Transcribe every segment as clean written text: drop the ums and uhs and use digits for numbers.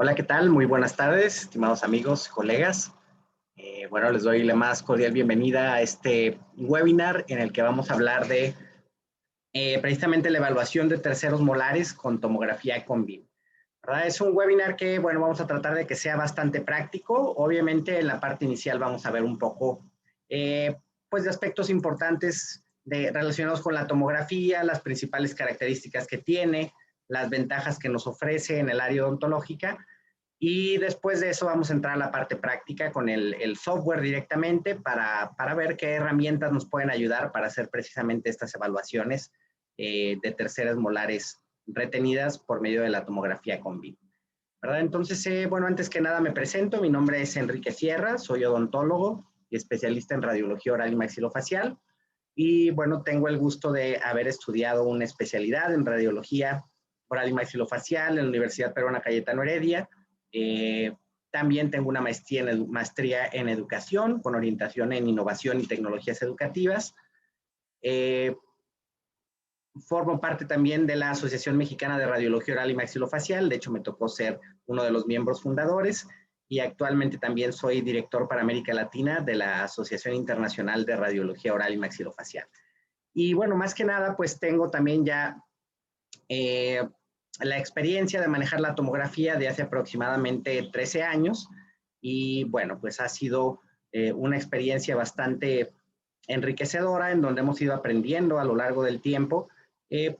Hola, ¿qué tal? Muy buenas tardes, estimados amigos, colegas. Bueno, les doy la más cordial bienvenida a este webinar en el que vamos a hablar de precisamente la evaluación de terceros molares con tomografía con BIM. ¿Verdad? Es un webinar que, bueno, vamos a tratar de que sea bastante práctico. Obviamente, en la parte inicial vamos a ver un poco, pues, de aspectos importantes relacionados con la tomografía, las principales características que tiene, las ventajas que nos ofrece en el área odontológica. Y después de eso vamos a entrar a la parte práctica con el software directamente para ver qué herramientas nos pueden ayudar para hacer precisamente estas evaluaciones de terceras molares retenidas por medio de la tomografía con BIM. ¿Verdad? Entonces, bueno, antes que nada me presento. Mi nombre es Enrique Sierra, soy odontólogo y especialista en radiología oral y maxilofacial. Y bueno, tengo el gusto de haber estudiado una especialidad en radiología oral y maxilofacial en la Universidad Peruana Cayetano Heredia. También tengo una maestría en educación con orientación en innovación y tecnologías educativas. Formo parte también de la Asociación Mexicana de Radiología Oral y Maxilofacial. De hecho, me tocó ser uno de los miembros fundadores y actualmente también soy director para América Latina de la Asociación Internacional de Radiología Oral y Maxilofacial. Y bueno, más que nada, pues tengo también ya la experiencia de manejar la tomografía de hace aproximadamente 13 años y bueno, pues ha sido una experiencia bastante enriquecedora en donde hemos ido aprendiendo a lo largo del tiempo,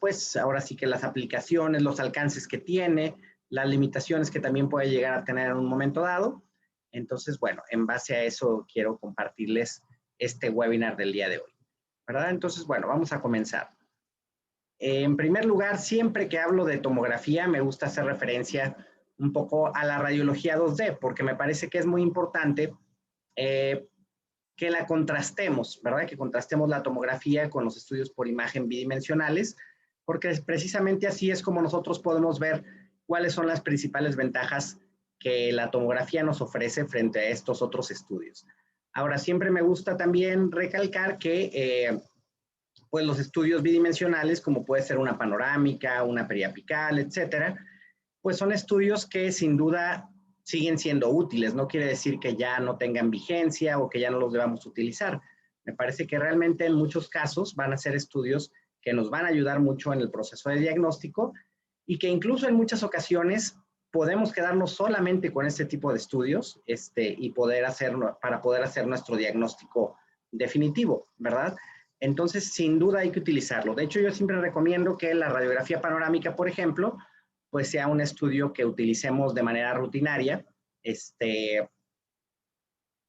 pues ahora sí que las aplicaciones, los alcances que tiene, las limitaciones que también puede llegar a tener en un momento dado. Entonces, bueno, en base a eso quiero compartirles este webinar del día de hoy, ¿verdad? Entonces, bueno, vamos a comenzar. En primer lugar, siempre que hablo de tomografía, me gusta hacer referencia un poco a la radiología 2D, porque me parece que es muy importante que la contrastemos, ¿verdad? Que contrastemos la tomografía con los estudios por imagen bidimensionales, porque precisamente así es como nosotros podemos ver cuáles son las principales ventajas que la tomografía nos ofrece frente a estos otros estudios. Ahora, siempre me gusta también recalcar que pues los estudios bidimensionales, como puede ser una panorámica, una periapical, etcétera, pues son estudios que sin duda siguen siendo útiles. No quiere decir que ya no tengan vigencia o que ya no los debamos utilizar. Me parece que realmente en muchos casos van a ser estudios que nos van a ayudar mucho en el proceso de diagnóstico y que incluso en muchas ocasiones podemos quedarnos solamente con este tipo de estudios y para poder hacer nuestro diagnóstico definitivo, ¿verdad? Entonces, sin duda hay que utilizarlo. De hecho, yo siempre recomiendo que la radiografía panorámica, por ejemplo, pues sea un estudio que utilicemos de manera rutinaria,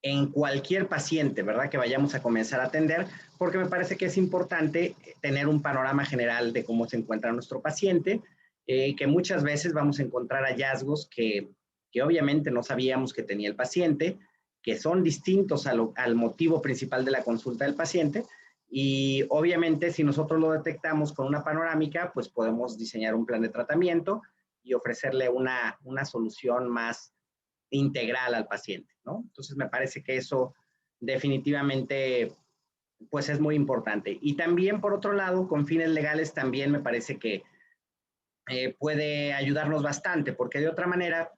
en cualquier paciente, ¿verdad? Que vayamos a comenzar a atender, porque me parece que es importante tener un panorama general de cómo se encuentra nuestro paciente, que muchas veces vamos a encontrar hallazgos que obviamente no sabíamos que tenía el paciente, que son distintos al motivo principal de la consulta del paciente, y obviamente si nosotros lo detectamos con una panorámica, pues podemos diseñar un plan de tratamiento y ofrecerle una solución más integral al paciente, ¿no? Entonces me parece que eso definitivamente pues es muy importante. Y también por otro lado, con fines legales también me parece que puede ayudarnos bastante, porque de otra manera,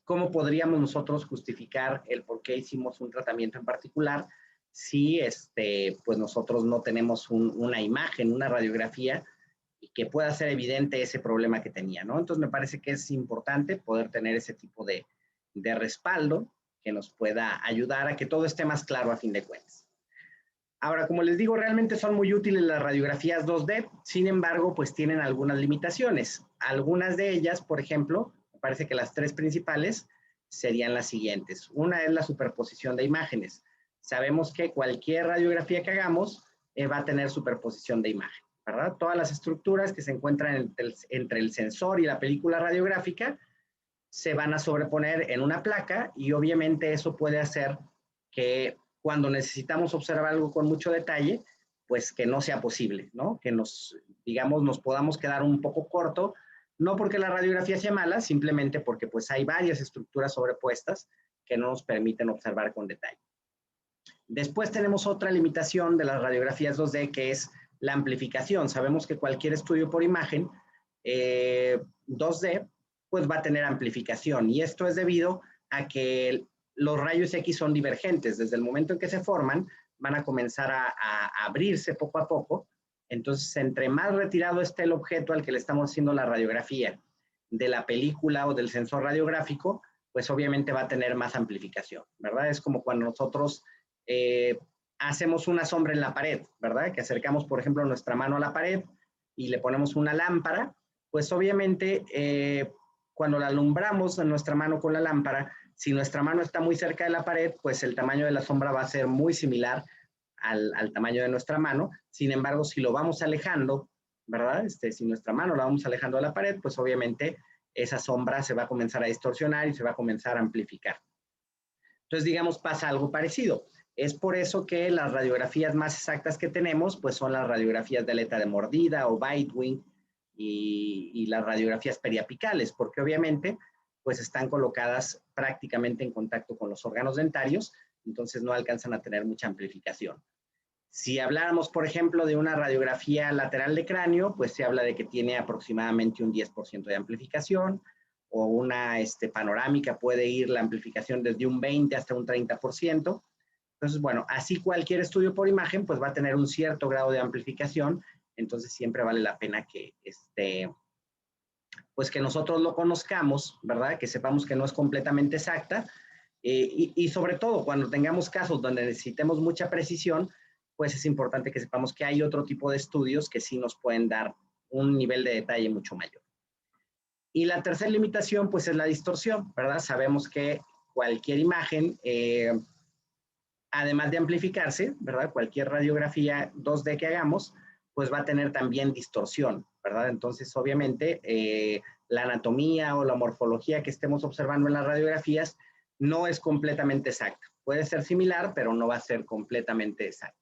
¿cómo podríamos nosotros justificar el por qué hicimos un tratamiento en particular si pues nosotros no tenemos una imagen, una radiografía y que pueda ser evidente ese problema que tenía, ¿no? Entonces me parece que es importante poder tener ese tipo de respaldo que nos pueda ayudar a que todo esté más claro a fin de cuentas. Ahora, como les digo, realmente son muy útiles las radiografías 2D, sin embargo, pues tienen algunas limitaciones. Algunas de ellas, por ejemplo, me parece que las tres principales serían las siguientes. Una es la superposición de imágenes. Sabemos que cualquier radiografía que hagamos va a tener superposición de imagen, ¿verdad? Todas las estructuras que se encuentran entre el sensor y la película radiográfica se van a sobreponer en una placa y obviamente eso puede hacer que cuando necesitamos observar algo con mucho detalle, pues que no sea posible, ¿no? Que digamos, nos podamos quedar un poco corto, no porque la radiografía sea mala, simplemente porque pues hay varias estructuras sobrepuestas que no nos permiten observar con detalle. Después tenemos otra limitación de las radiografías 2D que es la amplificación. Sabemos que cualquier estudio por imagen 2D pues va a tener amplificación. Y esto es debido a que los rayos X son divergentes. Desde el momento en que se forman, van a comenzar a abrirse poco a poco. Entonces, entre más retirado esté el objeto al que le estamos haciendo la radiografía de la película o del sensor radiográfico, pues obviamente va a tener más amplificación, ¿verdad? Es como cuando nosotros hacemos una sombra en la pared, ¿verdad? Que acercamos, por ejemplo, nuestra mano a la pared y le ponemos una lámpara, pues obviamente cuando la alumbramos en nuestra mano con la lámpara, si nuestra mano está muy cerca de la pared, pues el tamaño de la sombra va a ser muy similar al tamaño de nuestra mano. Sin embargo, si lo vamos alejando, ¿verdad? Si nuestra mano la vamos alejando de la pared, pues obviamente esa sombra se va a comenzar a distorsionar y se va a comenzar a amplificar. Entonces, digamos, pasa algo parecido. Es por eso que las radiografías más exactas que tenemos, pues son las radiografías de aleta de mordida o bite wing y las radiografías periapicales, porque obviamente pues están colocadas prácticamente en contacto con los órganos dentarios, entonces no alcanzan a tener mucha amplificación. Si habláramos, por ejemplo, de una radiografía lateral de cráneo, pues se habla de que tiene aproximadamente un 10% de amplificación, o una panorámica puede ir la amplificación desde un 20 hasta un 30%. Entonces, bueno, así cualquier estudio por imagen pues va a tener un cierto grado de amplificación, entonces siempre vale la pena que, pues que nosotros lo conozcamos, ¿verdad? Que sepamos que no es completamente exacta y sobre todo cuando tengamos casos donde necesitemos mucha precisión, pues es importante que sepamos que hay otro tipo de estudios que sí nos pueden dar un nivel de detalle mucho mayor. Y la tercera limitación, pues es la distorsión, ¿verdad? Sabemos que cualquier imagen, además de amplificarse, ¿verdad? Cualquier radiografía 2D que hagamos, pues va a tener también distorsión, ¿verdad? Entonces, obviamente, la anatomía o la morfología que estemos observando en las radiografías no es completamente exacta. Puede ser similar, pero no va a ser completamente exacta.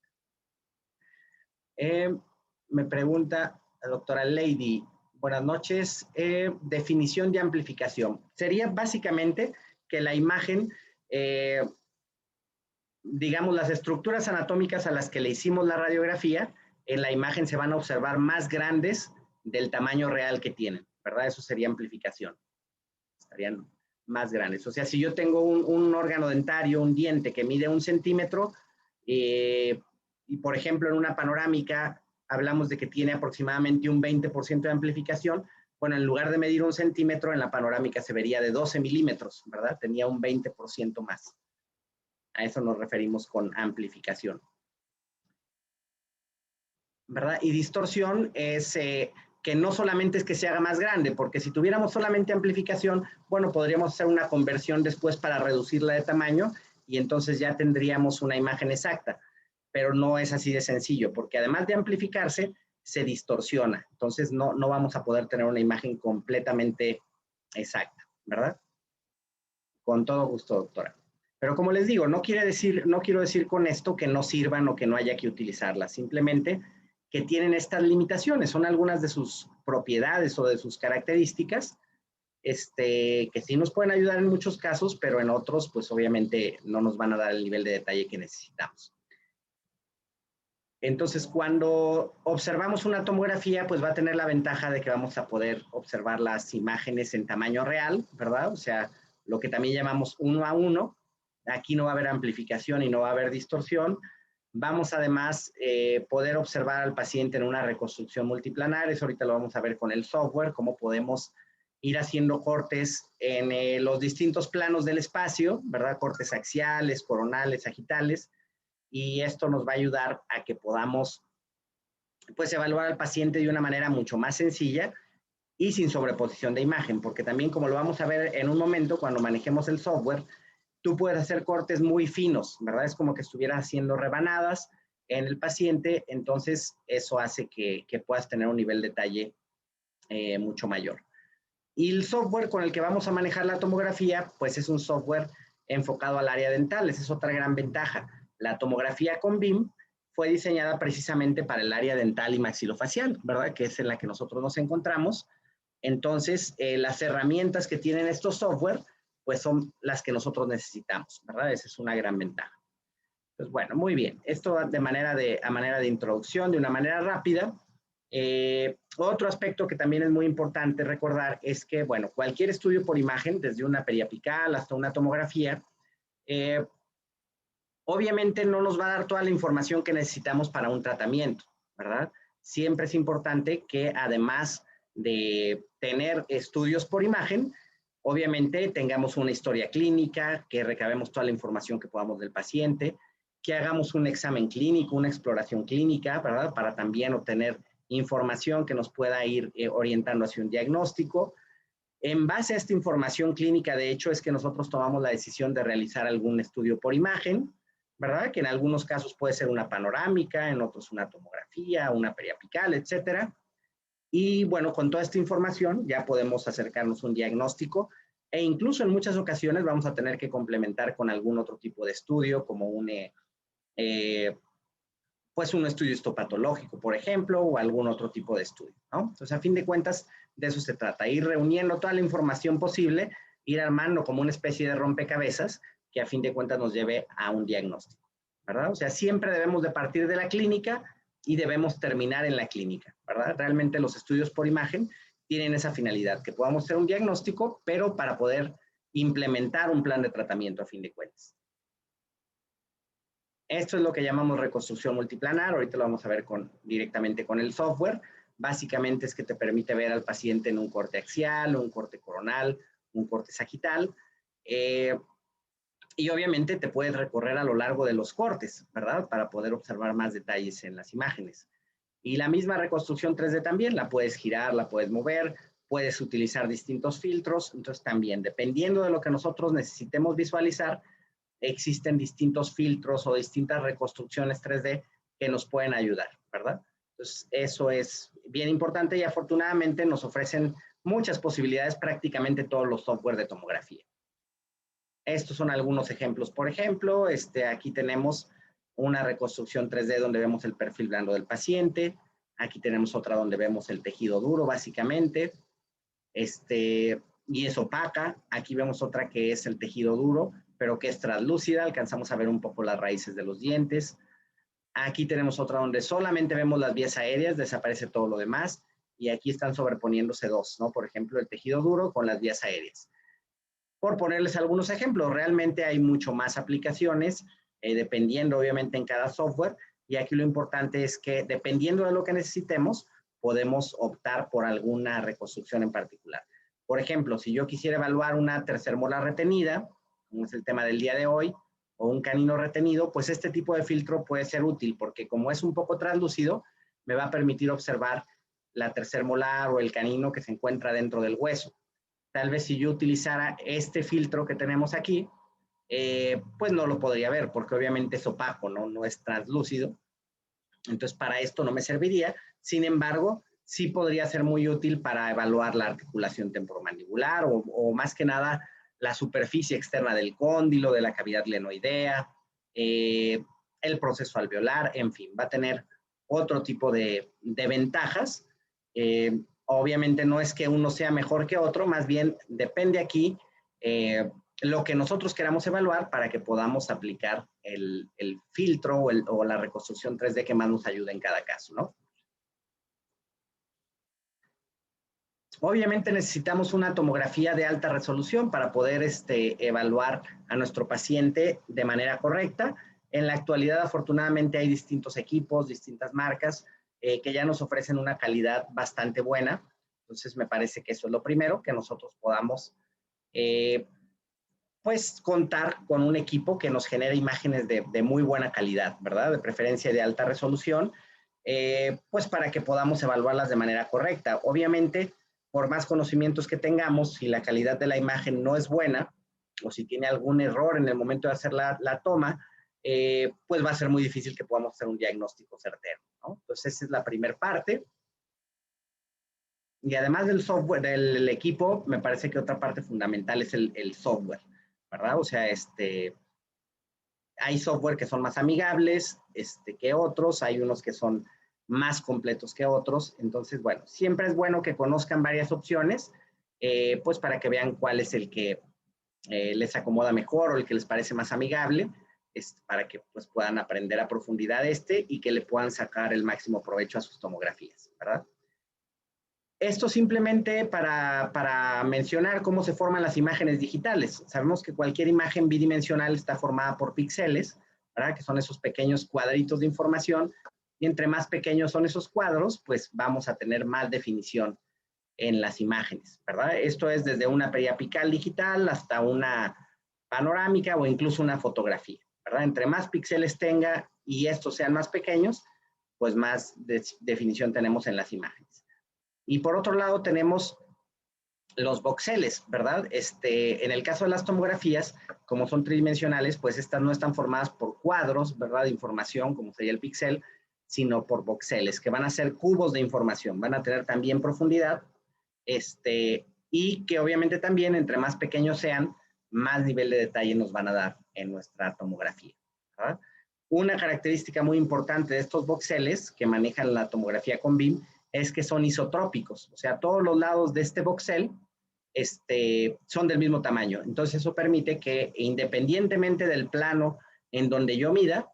Me pregunta la doctora Lady, buenas noches, definición de amplificación. Sería básicamente que la imagen, digamos, las estructuras anatómicas a las que le hicimos la radiografía, en la imagen se van a observar más grandes del tamaño real que tienen, ¿verdad? Eso sería amplificación. Estarían más grandes. O sea, si yo tengo un órgano dentario, un diente que mide 1 centímetro, y por ejemplo en una panorámica hablamos de que tiene aproximadamente un 20% de amplificación, bueno, en lugar de medir 1 centímetro, en la panorámica se vería de 12 milímetros, ¿verdad? Tenía un 20% más. A eso nos referimos con amplificación, ¿verdad? Y distorsión es que no solamente es que se haga más grande, porque si tuviéramos solamente amplificación, bueno, podríamos hacer una conversión después para reducirla de tamaño y entonces ya tendríamos una imagen exacta, pero no es así de sencillo, porque además de amplificarse, se distorsiona. Entonces no vamos a poder tener una imagen completamente exacta, ¿verdad? Con todo gusto, doctora. Pero como les digo, no quiero decir con esto que no sirvan o que no haya que utilizarlas, simplemente que tienen estas limitaciones, son algunas de sus propiedades o de sus características, que sí nos pueden ayudar en muchos casos, pero en otros, pues obviamente no nos van a dar el nivel de detalle que necesitamos. Entonces, cuando observamos una tomografía, pues va a tener la ventaja de que vamos a poder observar las imágenes en tamaño real, ¿verdad? O sea, lo que también llamamos 1 a 1. Aquí no va a haber amplificación y no va a haber distorsión. Vamos además poder observar al paciente en una reconstrucción multiplanar. Eso ahorita lo vamos a ver con el software, cómo podemos ir haciendo cortes en los distintos planos del espacio, ¿verdad? Cortes axiales, coronales, sagitales. Y esto nos va a ayudar a que podamos pues evaluar al paciente de una manera mucho más sencilla y sin sobreposición de imagen, porque también como lo vamos a ver en un momento cuando manejemos el software, tú puedes hacer cortes muy finos, ¿verdad? Es como que estuvieras haciendo rebanadas en el paciente, entonces eso hace que puedas tener un nivel de detalle mucho mayor. Y el software con el que vamos a manejar la tomografía, pues es un software enfocado al área dental, esa es otra gran ventaja. La tomografía con BIM fue diseñada precisamente para el área dental y maxilofacial, ¿verdad? Que es en la que nosotros nos encontramos. Entonces, las herramientas que tienen estos software, pues son las que nosotros necesitamos, ¿verdad? Esa es una gran ventaja. Pues bueno, muy bien. Esto a manera de introducción, de una manera rápida. Otro aspecto que también es muy importante recordar es que, bueno, cualquier estudio por imagen, desde una periapical hasta una tomografía, obviamente no nos va a dar toda la información que necesitamos para un tratamiento, ¿verdad? Siempre es importante que además de tener estudios por imagen, obviamente tengamos una historia clínica, que recabemos toda la información que podamos del paciente, que hagamos un examen clínico, una exploración clínica, ¿verdad? Para también obtener información que nos pueda ir orientando hacia un diagnóstico. En base a esta información clínica, de hecho, es que nosotros tomamos la decisión de realizar algún estudio por imagen, ¿verdad? Que en algunos casos puede ser una panorámica, en otros una tomografía, una periapical, etcétera. Y bueno, con toda esta información ya podemos acercarnos a un diagnóstico e incluso en muchas ocasiones vamos a tener que complementar con algún otro tipo de estudio, como pues un estudio histopatológico, por ejemplo, o algún otro tipo de estudio, ¿no? Entonces, a fin de cuentas, de eso se trata, ir reuniendo toda la información posible, ir armando como una especie de rompecabezas que a fin de cuentas nos lleve a un diagnóstico, ¿verdad? O sea, siempre debemos de partir de la clínica y debemos terminar en la clínica, ¿verdad? Realmente los estudios por imagen tienen esa finalidad, que podamos hacer un diagnóstico, pero para poder implementar un plan de tratamiento a fin de cuentas. Esto es lo que llamamos reconstrucción multiplanar. Ahorita lo vamos a ver directamente con el software. Básicamente es que te permite ver al paciente en un corte axial, un corte coronal, un corte sagital. Y obviamente te puedes recorrer a lo largo de los cortes, ¿verdad? Para poder observar más detalles en las imágenes. Y la misma reconstrucción 3D también, la puedes girar, la puedes mover, puedes utilizar distintos filtros. Entonces también, dependiendo de lo que nosotros necesitemos visualizar, existen distintos filtros o distintas reconstrucciones 3D que nos pueden ayudar, ¿verdad? Entonces, eso es bien importante y afortunadamente nos ofrecen muchas posibilidades prácticamente todos los software de tomografía. Estos son algunos ejemplos. Por ejemplo, aquí tenemos una reconstrucción 3D donde vemos el perfil blando del paciente. Aquí tenemos otra donde vemos el tejido duro, básicamente. Y es opaca. Aquí vemos otra que es el tejido duro, pero que es translúcida. Alcanzamos a ver un poco las raíces de los dientes. Aquí tenemos otra donde solamente vemos las vías aéreas, desaparece todo lo demás. Y aquí están sobreponiéndose dos, ¿no? Por ejemplo, el tejido duro con las vías aéreas. Por ponerles algunos ejemplos, realmente hay mucho más aplicaciones, dependiendo obviamente en cada software. Y aquí lo importante es que dependiendo de lo que necesitemos, podemos optar por alguna reconstrucción en particular. Por ejemplo, si yo quisiera evaluar una tercer molar retenida, como es el tema del día de hoy, o un canino retenido, pues este tipo de filtro puede ser útil porque como es un poco translúcido, me va a permitir observar la tercer molar o el canino que se encuentra dentro del hueso. Tal vez si yo utilizara este filtro que tenemos aquí, pues no lo podría ver porque obviamente es opaco, ¿no? No es translúcido. Entonces, para esto no me serviría. Sin embargo, sí podría ser muy útil para evaluar la articulación temporomandibular o más que nada la superficie externa del cóndilo, de la cavidad glenoidea, el proceso alveolar, en fin, va a tener otro tipo de ventajas. Obviamente no es que uno sea mejor que otro, más bien depende aquí lo que nosotros queramos evaluar para que podamos aplicar el filtro o la reconstrucción 3D que más nos ayude en cada caso, ¿no? Obviamente necesitamos una tomografía de alta resolución para poder evaluar a nuestro paciente de manera correcta. En la actualidad, afortunadamente, hay distintos equipos, distintas marcas que ya nos ofrecen una calidad bastante buena. Entonces, me parece que eso es lo primero, que nosotros podamos pues contar con un equipo que nos genere imágenes de muy buena calidad, ¿verdad? De preferencia de alta resolución, pues para que podamos evaluarlas de manera correcta. Obviamente, por más conocimientos que tengamos, si la calidad de la imagen no es buena o si tiene algún error en el momento de hacer la toma, pues va a ser muy difícil que podamos hacer un diagnóstico certero, ¿no? Entonces, esa es la primera parte. Y además del software, del equipo, me parece que otra parte fundamental es el software, ¿verdad? O sea, hay software que son más amigables que otros, hay unos que son más completos que otros. Entonces, bueno, siempre es bueno que conozcan varias opciones, pues para que vean cuál es el que les acomoda mejor o el que les parece más amigable. para que pues, puedan aprender a profundidad y que le puedan sacar el máximo provecho a sus tomografías, ¿verdad? Esto simplemente para mencionar cómo se forman las imágenes digitales. Sabemos que cualquier imagen bidimensional está formada por píxeles, ¿verdad? Que son esos pequeños cuadritos de información, y entre más pequeños son esos cuadros, pues vamos a tener más definición en las imágenes, ¿verdad? Esto es desde una periapical digital hasta una panorámica o incluso una fotografía, ¿verdad? Entre más píxeles tenga y estos sean más pequeños, pues más definición tenemos en las imágenes. Y por otro lado tenemos los voxeles, ¿verdad? En el caso de las tomografías, como son tridimensionales, pues estas no están formadas por cuadros, ¿verdad? De información, como sería el píxel, sino por voxeles, que van a ser cubos de información, van a tener también profundidad, y que obviamente también, entre más pequeños sean, más nivel de detalle nos van a dar en nuestra tomografía, ¿verdad? Una característica muy importante de estos voxeles que manejan la tomografía con BIM es que son isotrópicos, o sea, todos los lados de este voxel son del mismo tamaño. Entonces, eso permite que independientemente del plano en donde yo mida,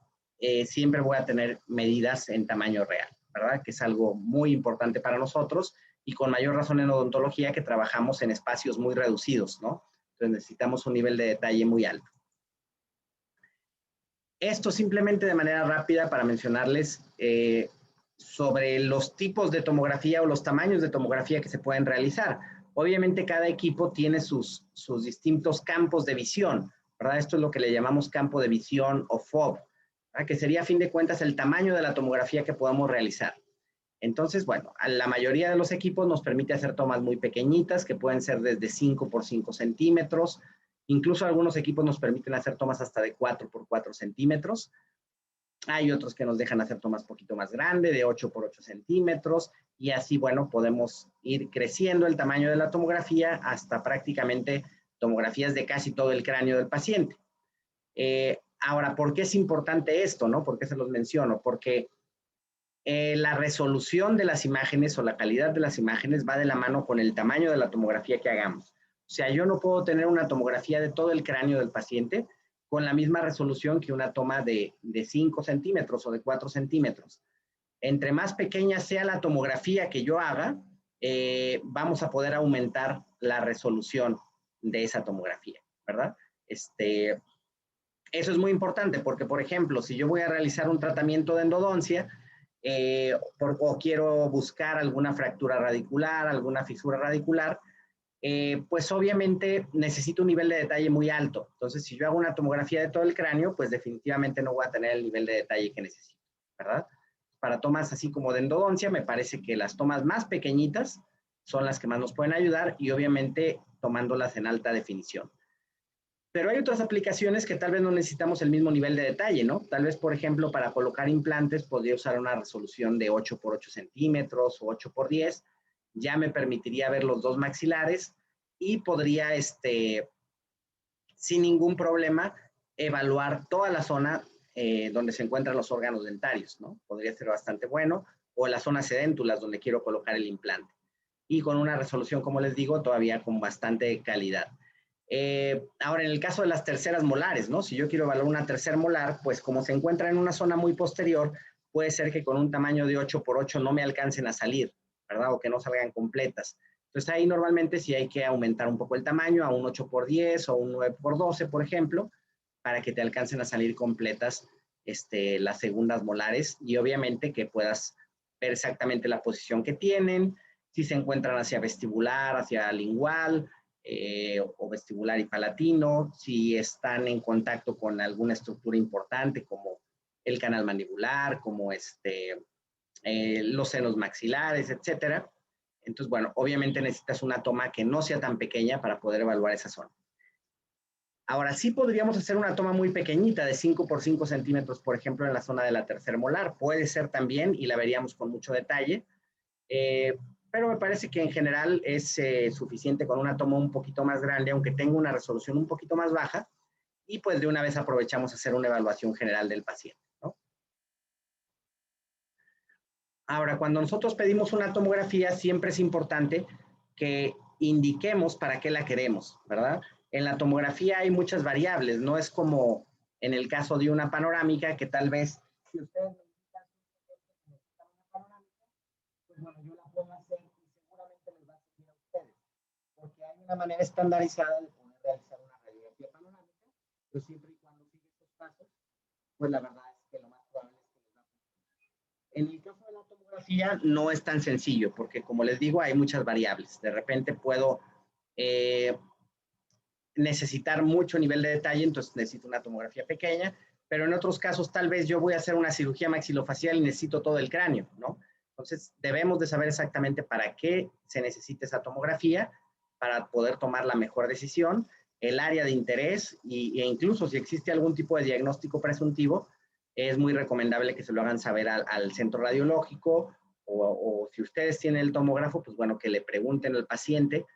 siempre voy a tener medidas en tamaño real, ¿verdad? Que es algo muy importante para nosotros y con mayor razón en odontología, que trabajamos en espacios muy reducidos, ¿no? Entonces, necesitamos un nivel de detalle muy alto. Esto simplemente de manera rápida para mencionarles sobre los tipos de tomografía o los tamaños de tomografía que se pueden realizar. Obviamente cada equipo tiene sus distintos campos de visión, ¿verdad? Esto es lo que le llamamos campo de visión o FOV, ¿verdad? Que sería a fin de cuentas el tamaño de la tomografía que podamos realizar. Entonces, bueno, a la mayoría de los equipos nos permite hacer tomas muy pequeñitas, que pueden ser desde 5 por 5 centímetros, incluso algunos equipos nos permiten hacer tomas hasta de 4 por 4 centímetros. Hay otros que nos dejan hacer tomas un poquito más grandes, de 8 por 8 centímetros, y así, bueno, podemos ir creciendo el tamaño de la tomografía hasta prácticamente tomografías de casi todo el cráneo del paciente. Ahora, ¿por qué es importante esto, no? ¿Por qué se los menciono? Porque la resolución de las imágenes o la calidad de las imágenes va de la mano con el tamaño de la tomografía que hagamos. O sea, yo no puedo tener una tomografía de todo el cráneo del paciente con la misma resolución que una toma de 5 centímetros o de 4 centímetros. Entre más pequeña sea la tomografía que yo haga, vamos a poder aumentar la resolución de esa tomografía, ¿verdad? Eso es muy importante porque, por ejemplo, si yo voy a realizar un tratamiento de endodoncia, o quiero buscar alguna fractura radicular, alguna fisura radicular, pues obviamente necesito un nivel de detalle muy alto. Entonces, si yo hago una tomografía de todo el cráneo, pues definitivamente no voy a tener el nivel de detalle que necesito, ¿verdad? Para tomas así como de endodoncia, me parece que las tomas más pequeñitas son las que más nos pueden ayudar y obviamente tomándolas en alta definición. Pero hay otras aplicaciones que tal vez no necesitamos el mismo nivel de detalle, ¿no? Tal vez, por ejemplo, para colocar implantes podría usar una resolución de 8 por 8 centímetros o 8 por 10. Ya me permitiría ver los dos maxilares y podría, sin ningún problema, evaluar toda la zona donde se encuentran los órganos dentarios, ¿no? Podría ser bastante bueno. O las zonas sedéntulas donde quiero colocar el implante. Y con una resolución, como les digo, todavía con bastante calidad. Ahora, en el caso de las terceras molares, ¿no? Si yo quiero evaluar una tercer molar, pues como se encuentra en una zona muy posterior, puede ser que con un tamaño de 8 por 8 no me alcancen a salir, ¿verdad? O que no salgan completas. Entonces ahí normalmente sí hay que aumentar un poco el tamaño a un 8 por 10 o un 9 por 12, por ejemplo, para que te alcancen a salir completas las segundas molares y obviamente que puedas ver exactamente la posición que tienen, si se encuentran hacia vestibular, hacia lingual, o vestibular y palatino, si están en contacto con alguna estructura importante como el canal mandibular, como los senos maxilares, etcétera. Entonces, bueno, obviamente necesitas una toma que no sea tan pequeña para poder evaluar esa zona. Ahora, sí podríamos hacer una toma muy pequeñita de 5 por 5 centímetros, por ejemplo, en la zona de la tercer molar. Puede ser también, y la veríamos con mucho detalle, pero me parece que en general es suficiente con una toma un poquito más grande, aunque tenga una resolución un poquito más baja, y pues de una vez aprovechamos a hacer una evaluación general del paciente, ¿no? Ahora, cuando nosotros pedimos una tomografía, siempre es importante que indiquemos para qué la queremos, ¿verdad? En la tomografía hay muchas variables, no es como en el caso de una panorámica, que tal vez, si ustedes necesitan una panorámica, pues bueno, yo la puedo hacer y seguramente les va a servir a ustedes, porque hay una manera estandarizada de poder realizar una radiografía panorámica, pero siempre y cuando siga estos pasos, pues la verdad es que lo más probable es que les va a funcionar. En el caso de la tomografía no es tan sencillo, porque como les digo, hay muchas variables. De repente puedo necesitar mucho nivel de detalle, entonces necesito una tomografía pequeña, pero en otros casos tal vez yo voy a hacer una cirugía maxilofacial y necesito todo el cráneo, ¿no? Entonces debemos de saber exactamente para qué se necesita esa tomografía para poder tomar la mejor decisión, el área de interés e incluso si existe algún tipo de diagnóstico presuntivo, es muy recomendable que se lo hagan saber al centro radiológico o si ustedes tienen el tomógrafo, pues bueno, que le pregunten al paciente,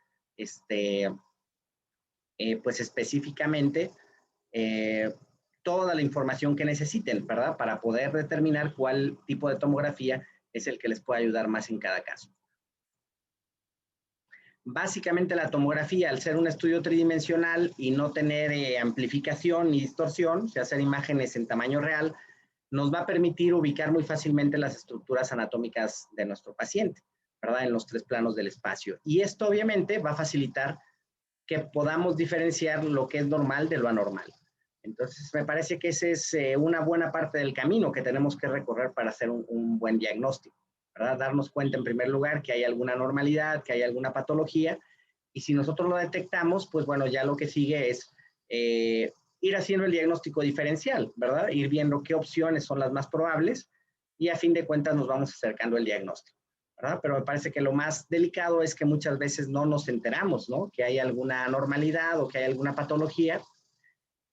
pues específicamente toda la información que necesiten, ¿verdad? Para poder determinar cuál tipo de tomografía es el que les puede ayudar más en cada caso. Básicamente la tomografía, al ser un estudio tridimensional y no tener amplificación ni distorsión, o sea, hacer imágenes en tamaño real, nos va a permitir ubicar muy fácilmente las estructuras anatómicas de nuestro paciente, ¿verdad? En los 3 planos del espacio. Y esto obviamente va a facilitar que podamos diferenciar lo que es normal de lo anormal. Entonces, me parece que esa es una buena parte del camino que tenemos que recorrer para hacer un buen diagnóstico, ¿verdad? Darnos cuenta en primer lugar que hay alguna anormalidad, que hay alguna patología, y si nosotros lo detectamos, pues bueno, ya lo que sigue es ir haciendo el diagnóstico diferencial, ¿verdad? Ir viendo qué opciones son las más probables y a fin de cuentas nos vamos acercando al diagnóstico, ¿verdad? Pero me parece que lo más delicado es que muchas veces no nos enteramos, ¿no? Que hay alguna anormalidad o que hay alguna patología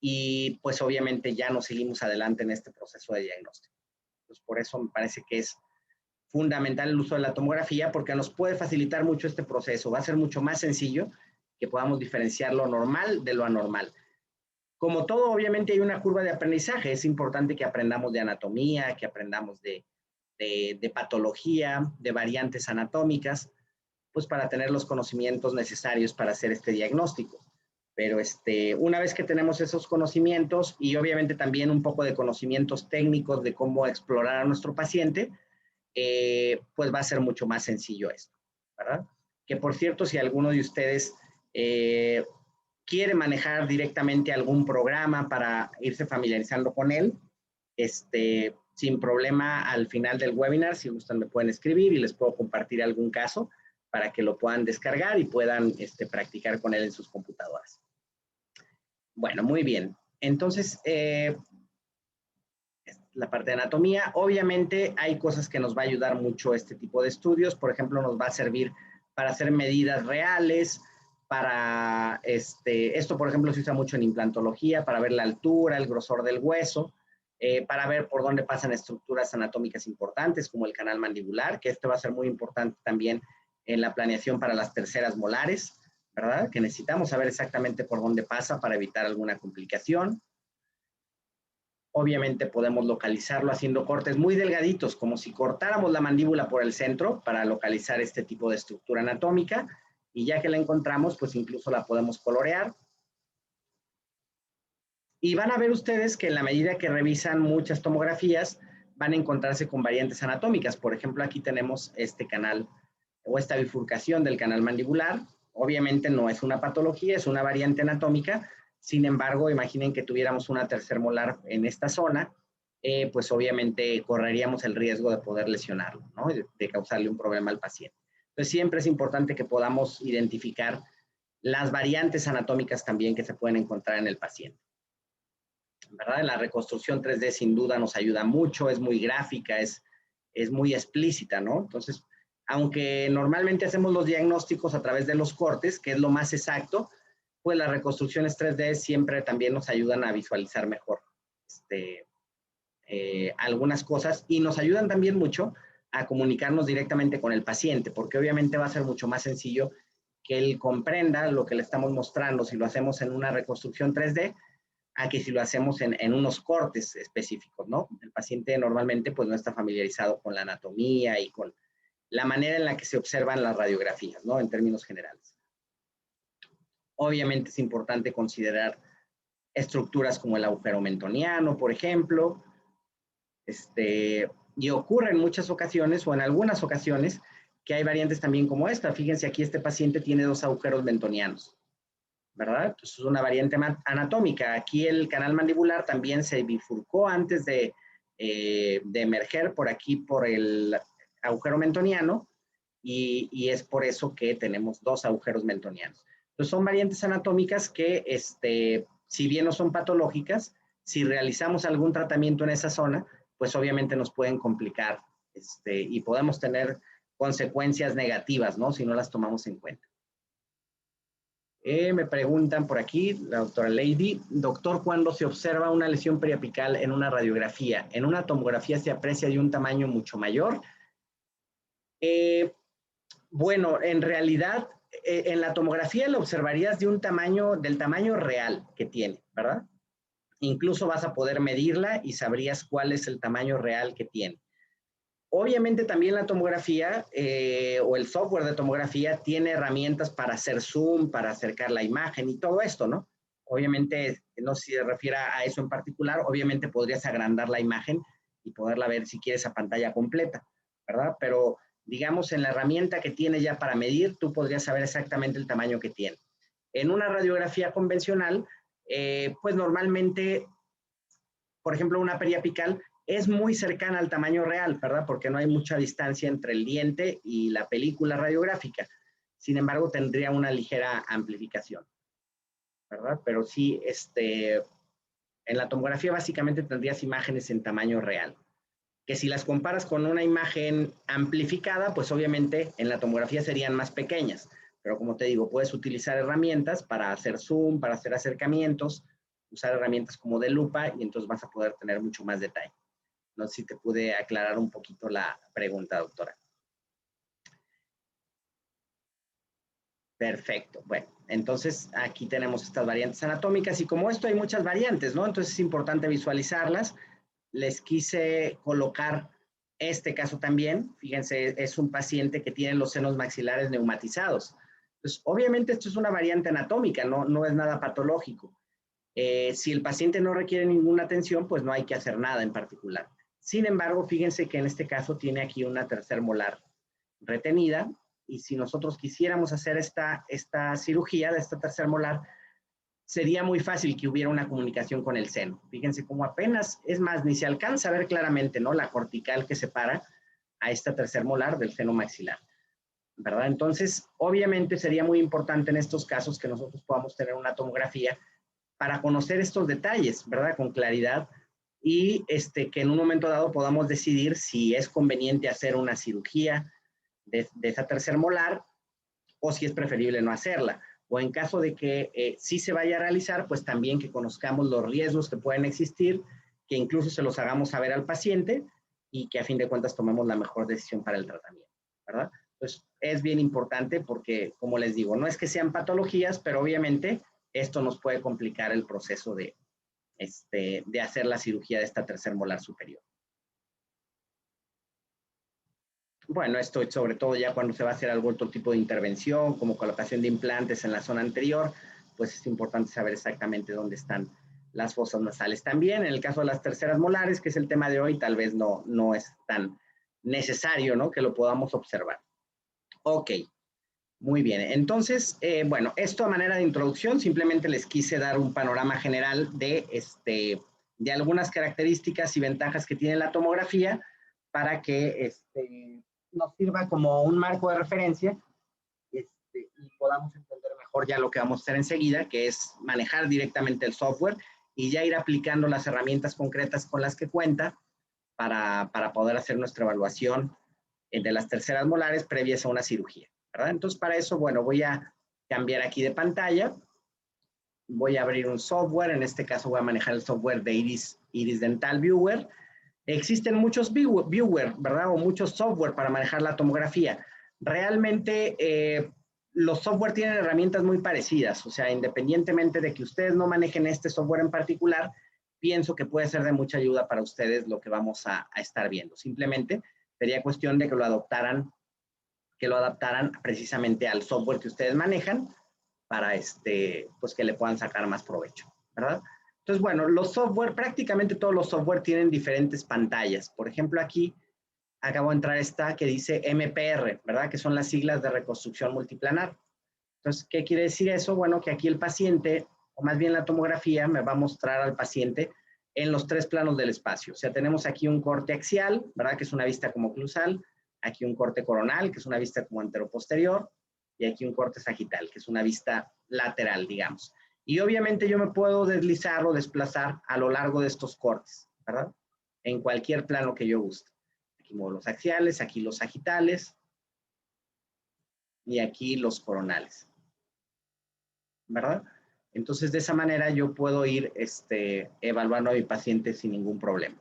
y pues obviamente ya no seguimos adelante en este proceso de diagnóstico. Pues por eso me parece que es fundamental el uso de la tomografía porque nos puede facilitar mucho este proceso. Va a ser mucho más sencillo que podamos diferenciar lo normal de lo anormal. Como todo, obviamente hay una curva de aprendizaje. Es importante que aprendamos de anatomía, que aprendamos de patología, de variantes anatómicas, pues para tener los conocimientos necesarios para hacer este diagnóstico. Pero una vez que tenemos esos conocimientos y obviamente también un poco de conocimientos técnicos de cómo explorar a nuestro paciente, pues va a ser mucho más sencillo esto, ¿verdad? Que por cierto, si alguno de ustedes quiere manejar directamente algún programa para irse familiarizando con él, sin problema al final del webinar, si gustan me pueden escribir y les puedo compartir algún caso para que lo puedan descargar y puedan practicar con él en sus computadoras. Bueno, muy bien. Entonces, la parte de anatomía, obviamente hay cosas que nos va a ayudar mucho este tipo de estudios. Por ejemplo, nos va a servir para hacer medidas reales, para esto, por ejemplo, se usa mucho en implantología, para ver la altura, el grosor del hueso, para ver por dónde pasan estructuras anatómicas importantes, como el canal mandibular, que esto va a ser muy importante también en la planeación para las terceras molares, ¿verdad? Que necesitamos saber exactamente por dónde pasa para evitar alguna complicación. Obviamente podemos localizarlo haciendo cortes muy delgaditos, como si cortáramos la mandíbula por el centro para localizar este tipo de estructura anatómica. Y ya que la encontramos, pues incluso la podemos colorear. Y van a ver ustedes que en la medida que revisan muchas tomografías, van a encontrarse con variantes anatómicas. Por ejemplo, aquí tenemos este canal o esta bifurcación del canal mandibular. Obviamente no es una patología, es una variante anatómica. Sin embargo, imaginen que tuviéramos una tercer molar en esta zona, pues obviamente correríamos el riesgo de poder lesionarlo, ¿no? De causarle un problema al paciente. Entonces, siempre es importante que podamos identificar las variantes anatómicas también que se pueden encontrar en el paciente, ¿verdad? La reconstrucción 3D sin duda nos ayuda mucho, es muy gráfica, es muy explícita, ¿no? Entonces, aunque normalmente hacemos los diagnósticos a través de los cortes, que es lo más exacto, pues las reconstrucciones 3D siempre también nos ayudan a visualizar mejor algunas cosas y nos ayudan también mucho a comunicarnos directamente con el paciente, porque obviamente va a ser mucho más sencillo que él comprenda lo que le estamos mostrando si lo hacemos en una reconstrucción 3D a que si lo hacemos en unos cortes específicos, ¿no? El paciente normalmente pues no está familiarizado con la anatomía y con la manera en la que se observan las radiografías, ¿no? En términos generales. Obviamente es importante considerar estructuras como el agujero mentoniano, por ejemplo. Y ocurre en muchas ocasiones o en algunas ocasiones que hay variantes también como esta. Fíjense, aquí este paciente tiene 2 agujeros mentonianos, ¿verdad? Entonces es una variante anatómica. Aquí el canal mandibular también se bifurcó antes de emerger por aquí, por el agujero mentoniano, y es por eso que tenemos 2 agujeros mentonianos. Entonces son variantes anatómicas que, si bien no son patológicas, si realizamos algún tratamiento en esa zona, pues obviamente nos pueden complicar y podemos tener consecuencias negativas, ¿no? Si no las tomamos en cuenta. Me preguntan por aquí, la doctora Lady, doctor, ¿cuándo se observa una lesión periapical en una radiografía? ¿En una tomografía se aprecia de un tamaño mucho mayor? Bueno, en realidad, en la tomografía lo observarías de del tamaño real que tiene, ¿verdad? Incluso vas a poder medirla y sabrías cuál es el tamaño real que tiene. Obviamente también la tomografía o el software de tomografía tiene herramientas para hacer zoom, para acercar la imagen y todo esto, ¿no? Obviamente, no sé si se refiere a eso en particular, obviamente podrías agrandar la imagen y poderla ver si quieres a pantalla completa, ¿verdad? Pero digamos en la herramienta que tiene ya para medir, tú podrías saber exactamente el tamaño que tiene. En una radiografía convencional, pues normalmente, por ejemplo, una periapical es muy cercana al tamaño real, ¿verdad? Porque no hay mucha distancia entre el diente y la película radiográfica. Sin embargo, tendría una ligera amplificación, ¿verdad? Pero sí, en la tomografía básicamente tendrías imágenes en tamaño real. Que si las comparas con una imagen amplificada, pues obviamente en la tomografía serían más pequeñas. Pero como te digo, puedes utilizar herramientas para hacer zoom, para hacer acercamientos, usar herramientas como de lupa y entonces vas a poder tener mucho más detalle. No sé si te pude aclarar un poquito la pregunta, doctora. Perfecto. Bueno, entonces aquí tenemos estas variantes anatómicas y como esto hay muchas variantes, ¿no? Entonces es importante visualizarlas. Les quise colocar este caso también. Fíjense, es un paciente que tiene los senos maxilares neumatizados. Entonces, obviamente esto es una variante anatómica, no es nada patológico. Si el paciente no requiere ninguna atención, pues no hay que hacer nada en particular. Sin embargo, fíjense que en este caso tiene aquí una tercer molar retenida y si nosotros quisiéramos hacer esta cirugía de esta tercer molar, sería muy fácil que hubiera una comunicación con el seno. Fíjense cómo apenas, es más, ni se alcanza a ver claramente, ¿no? La cortical que separa a esta tercer molar del seno maxilar, ¿verdad? Entonces, obviamente sería muy importante en estos casos que nosotros podamos tener una tomografía para conocer estos detalles, ¿verdad? Con claridad y que en un momento dado podamos decidir si es conveniente hacer una cirugía de esa tercer molar o si es preferible no hacerla. O en caso de que sí se vaya a realizar, pues también que conozcamos los riesgos que pueden existir, que incluso se los hagamos saber al paciente y que a fin de cuentas tomemos la mejor decisión para el tratamiento, ¿verdad? Entonces, es bien importante porque, como les digo, no es que sean patologías, pero obviamente esto nos puede complicar el proceso de hacer la cirugía de esta tercer molar superior. Bueno, esto sobre todo ya cuando se va a hacer algún otro tipo de intervención, como colocación de implantes en la zona anterior, pues es importante saber exactamente dónde están las fosas nasales. También en el caso de las terceras molares, que es el tema de hoy, tal vez no es tan necesario, ¿no? Que lo podamos observar. Ok, muy bien. Entonces, bueno, esto a manera de introducción, simplemente les quise dar un panorama general de algunas características y ventajas que tiene la tomografía para que nos sirva como un marco de referencia y podamos entender mejor ya lo que vamos a hacer enseguida, que es manejar directamente el software y ya ir aplicando las herramientas concretas con las que cuenta para poder hacer nuestra evaluación de las terceras molares previas a una cirugía, ¿verdad? Entonces, para eso, bueno, voy a cambiar aquí de pantalla. Voy a abrir un software. En este caso voy a manejar el software de Iris Dental Viewer. Existen muchos viewer, ¿verdad? O muchos software para manejar la tomografía. Realmente los software tienen herramientas muy parecidas, o sea, independientemente de que ustedes no manejen este software en particular, pienso que puede ser de mucha ayuda para ustedes lo que vamos a estar viendo. Simplemente sería cuestión de que lo adaptaran precisamente al software que ustedes manejan para pues que le puedan sacar más provecho, ¿verdad? Entonces, bueno, los software, prácticamente todos los software tienen diferentes pantallas. Por ejemplo, aquí acabo de entrar esta que dice MPR, ¿verdad? Que son las siglas de reconstrucción multiplanar. Entonces, ¿qué quiere decir eso? Bueno, que aquí el paciente, o más bien la tomografía, me va a mostrar al paciente en los 3 planos del espacio. O sea, tenemos aquí un corte axial, ¿verdad? Que es una vista como oclusal, aquí un corte coronal, que es una vista como anteroposterior, y aquí un corte sagital, que es una vista lateral, digamos. Y obviamente yo me puedo deslizar o desplazar a lo largo de estos cortes, ¿verdad? En cualquier plano que yo guste. Aquí muevo los axiales, aquí los sagitales, y aquí los coronales, ¿verdad? Entonces, de esa manera yo puedo ir evaluando a mi paciente sin ningún problema.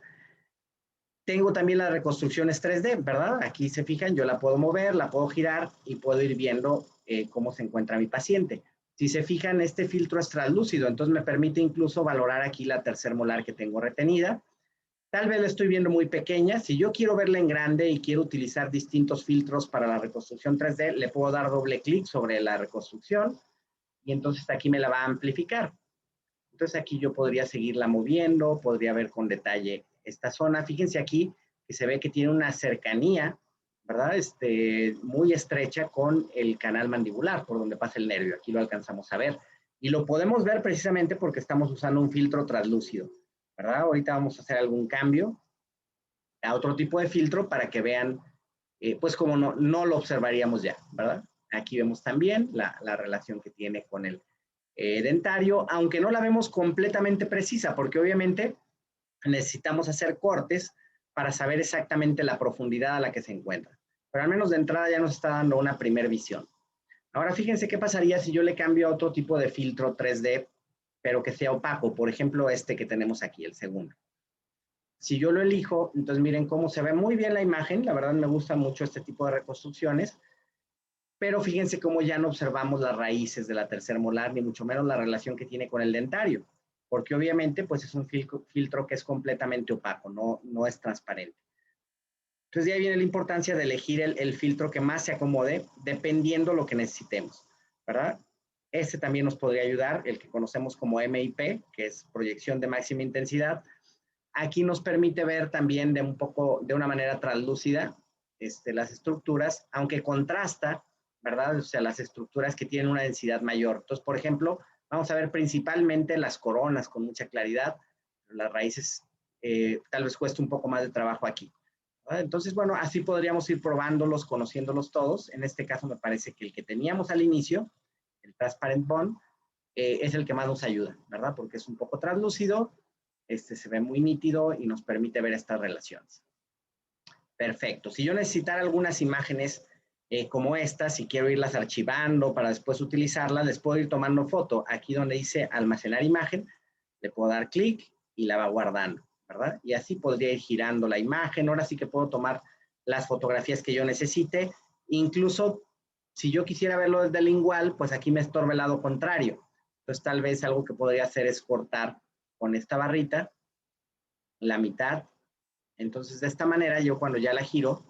Tengo también las reconstrucciones 3D, ¿verdad? Aquí se fijan, yo la puedo mover, la puedo girar y puedo ir viendo cómo se encuentra mi paciente. Si se fijan, este filtro es translúcido, entonces me permite incluso valorar aquí la tercer molar que tengo retenida. Tal vez la estoy viendo muy pequeña. Si yo quiero verla en grande y quiero utilizar distintos filtros para la reconstrucción 3D, le puedo dar doble clic sobre la reconstrucción y entonces aquí me la va a amplificar. Entonces aquí yo podría seguirla moviendo, podría ver con detalle esta zona. Fíjense aquí que se ve que tiene una cercanía, ¿verdad? Muy estrecha con el canal mandibular, por donde pasa el nervio. Aquí lo alcanzamos a ver. Y lo podemos ver precisamente porque estamos usando un filtro translúcido, ¿verdad? Ahorita vamos a hacer algún cambio a otro tipo de filtro para que vean, pues como no lo observaríamos ya, ¿verdad? Aquí vemos también la relación que tiene con el dentario, aunque no la vemos completamente precisa, porque obviamente necesitamos hacer cortes para saber exactamente la profundidad a la que se encuentra. Pero al menos de entrada ya nos está dando una primer visión. Ahora fíjense qué pasaría si yo le cambio a otro tipo de filtro 3D, pero que sea opaco, por ejemplo este que tenemos aquí, el segundo. Si yo lo elijo, entonces miren cómo se ve muy bien la imagen, la verdad me gusta mucho este tipo de reconstrucciones, pero fíjense cómo ya no observamos las raíces de la tercer molar, ni mucho menos la relación que tiene con el dentario, porque obviamente pues es un filtro que es completamente opaco, no es transparente. Entonces de ahí viene la importancia de elegir el filtro que más se acomode dependiendo lo que necesitemos, ¿verdad? Este también nos podría ayudar, el que conocemos como MIP, que es proyección de máxima intensidad. Aquí nos permite ver también de una manera translúcida las estructuras, aunque contrasta, ¿verdad? O sea, las estructuras que tienen una densidad mayor. Entonces, por ejemplo, vamos a ver principalmente las coronas con mucha claridad, las raíces tal vez cueste un poco más de trabajo aquí, ¿verdad? Entonces, bueno, así podríamos ir probándolos, conociéndolos todos. En este caso me parece que el que teníamos al inicio, el Transparent Bond, es el que más nos ayuda, ¿verdad? Porque es un poco translúcido, se ve muy nítido y nos permite ver estas relaciones. Perfecto. Si yo necesitara algunas imágenes como estas, si quiero irlas archivando para después utilizarlas, les puedo ir tomando foto. Aquí donde dice almacenar imagen, le puedo dar clic y la va guardando, ¿verdad? Y así podría ir girando la imagen. Ahora sí que puedo tomar las fotografías que yo necesite. Incluso si yo quisiera verlo desde el lingual, pues aquí me estorba el lado contrario. Entonces tal vez algo que podría hacer es cortar con esta barrita la mitad. Entonces de esta manera yo cuando ya la giro,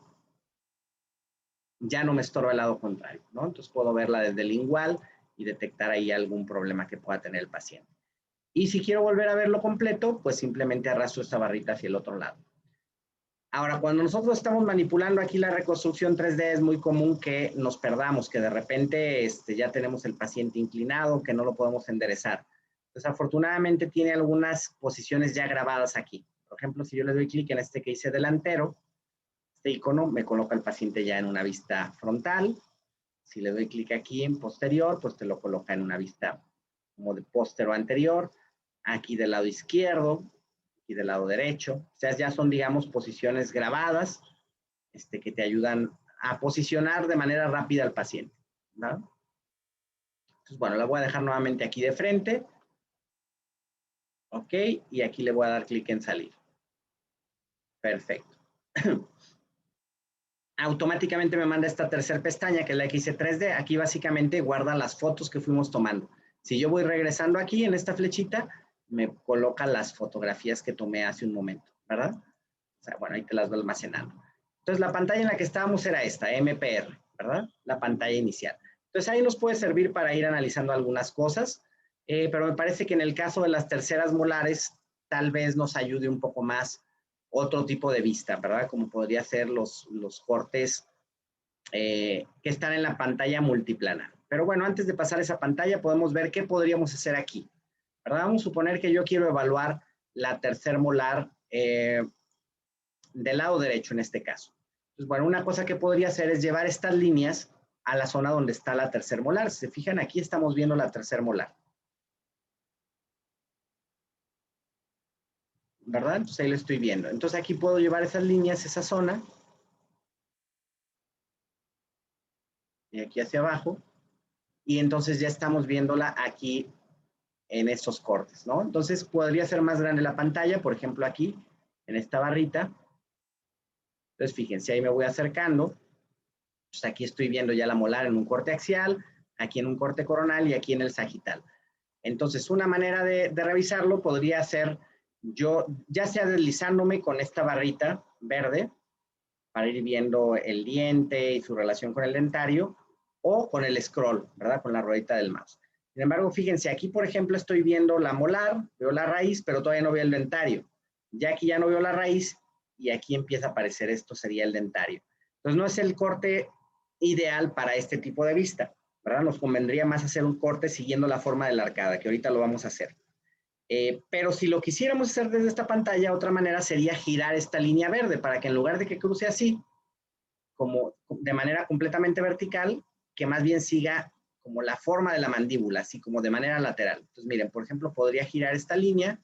ya no me estorba el lado contrario, ¿no? Entonces puedo verla desde el lingual y detectar ahí algún problema que pueda tener el paciente. Y si quiero volver a verlo completo, pues simplemente arrastro esta barrita hacia el otro lado. Ahora, cuando nosotros estamos manipulando aquí la reconstrucción 3D, es muy común que nos perdamos, que de repente ya tenemos el paciente inclinado, que no lo podemos enderezar. Entonces, afortunadamente tiene algunas posiciones ya grabadas aquí. Por ejemplo, si yo le doy clic en este que dice delantero, este icono me coloca el paciente ya en una vista frontal. Si le doy clic aquí en posterior, pues te lo coloca en una vista como de póstero anterior. Aquí del lado izquierdo y del lado derecho. O sea, ya son, digamos, posiciones grabadas que te ayudan a posicionar de manera rápida al paciente, ¿no? Entonces, bueno, la voy a dejar nuevamente aquí de frente. Ok, y aquí le voy a dar clic en salir. Perfecto. Automáticamente me manda esta tercera pestaña, que es la XC3D. Aquí básicamente guarda las fotos que fuimos tomando. Si yo voy regresando aquí en esta flechita, me coloca las fotografías que tomé hace un momento, ¿verdad? O sea, bueno, ahí te las voy almacenando. Entonces, la pantalla en la que estábamos era esta, MPR, ¿verdad? La pantalla inicial. Entonces, ahí nos puede servir para ir analizando algunas cosas. pero me parece que en el caso de las terceras molares, tal vez nos ayude un poco más otro tipo de vista, ¿verdad? Como podría ser los cortes que están en la pantalla multiplanar. Pero bueno, antes de pasar a esa pantalla, podemos ver qué podríamos hacer aquí, ¿verdad? Vamos a suponer que yo quiero evaluar la tercer molar del lado derecho en este caso. Entonces, bueno, una cosa que podría hacer es llevar estas líneas a la zona donde está la tercer molar. Si se fijan, aquí estamos viendo la tercer molar, ¿verdad? Entonces ahí lo estoy viendo. Entonces aquí puedo llevar esas líneas, esa zona, y aquí hacia abajo, y entonces ya estamos viéndola aquí en estos cortes, ¿no? Entonces podría ser más grande la pantalla, por ejemplo aquí, en esta barrita. Entonces fíjense, ahí me voy acercando. Pues aquí estoy viendo ya la molar en un corte axial, aquí en un corte coronal y aquí en el sagital. Entonces, una manera de revisarlo podría ser yo, ya sea deslizándome con esta barrita verde para ir viendo el diente y su relación con el dentario, o con el scroll, ¿verdad? Con la ruedita del mouse. Sin embargo, fíjense, aquí, por ejemplo, estoy viendo la molar, veo la raíz, pero todavía no veo el dentario. Ya aquí ya no veo la raíz y aquí empieza a aparecer esto, sería el dentario. Entonces, no es el corte ideal para este tipo de vista, ¿verdad? Nos convendría más hacer un corte siguiendo la forma de la arcada, que ahorita lo vamos a hacer. Pero si lo quisiéramos hacer desde esta pantalla, otra manera sería girar esta línea verde para que en lugar de que cruce así, como de manera completamente vertical, que más bien siga como la forma de la mandíbula, así como de manera lateral. Entonces, miren, por ejemplo, podría girar esta línea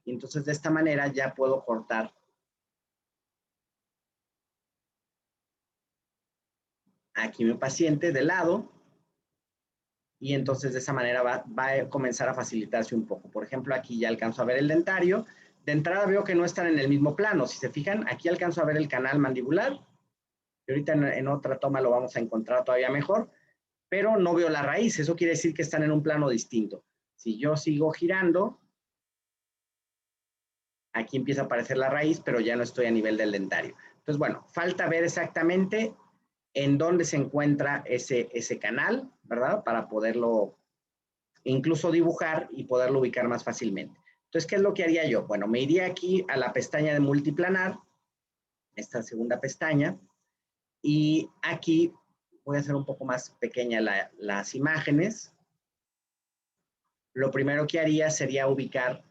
y entonces de esta manera ya puedo cortar aquí mi paciente de lado y entonces de esa manera va a comenzar a facilitarse un poco. Por ejemplo, aquí ya alcanzo a ver el dentario. De entrada veo que no están en el mismo plano. Si se fijan, aquí alcanzo a ver el canal mandibular y ahorita en otra toma lo vamos a encontrar todavía mejor, pero no veo la raíz. Eso quiere decir que están en un plano distinto. Si yo sigo girando, aquí empieza a aparecer la raíz, pero ya no estoy a nivel del dentario. Entonces, bueno, falta ver exactamente en dónde se encuentra ese canal, ¿verdad? Para poderlo incluso dibujar y poderlo ubicar más fácilmente. Entonces, ¿qué es lo que haría yo? Bueno, me iría aquí a la pestaña de multiplanar, esta segunda pestaña, y aquí voy a hacer un poco más pequeña las imágenes. Lo primero que haría sería ubicar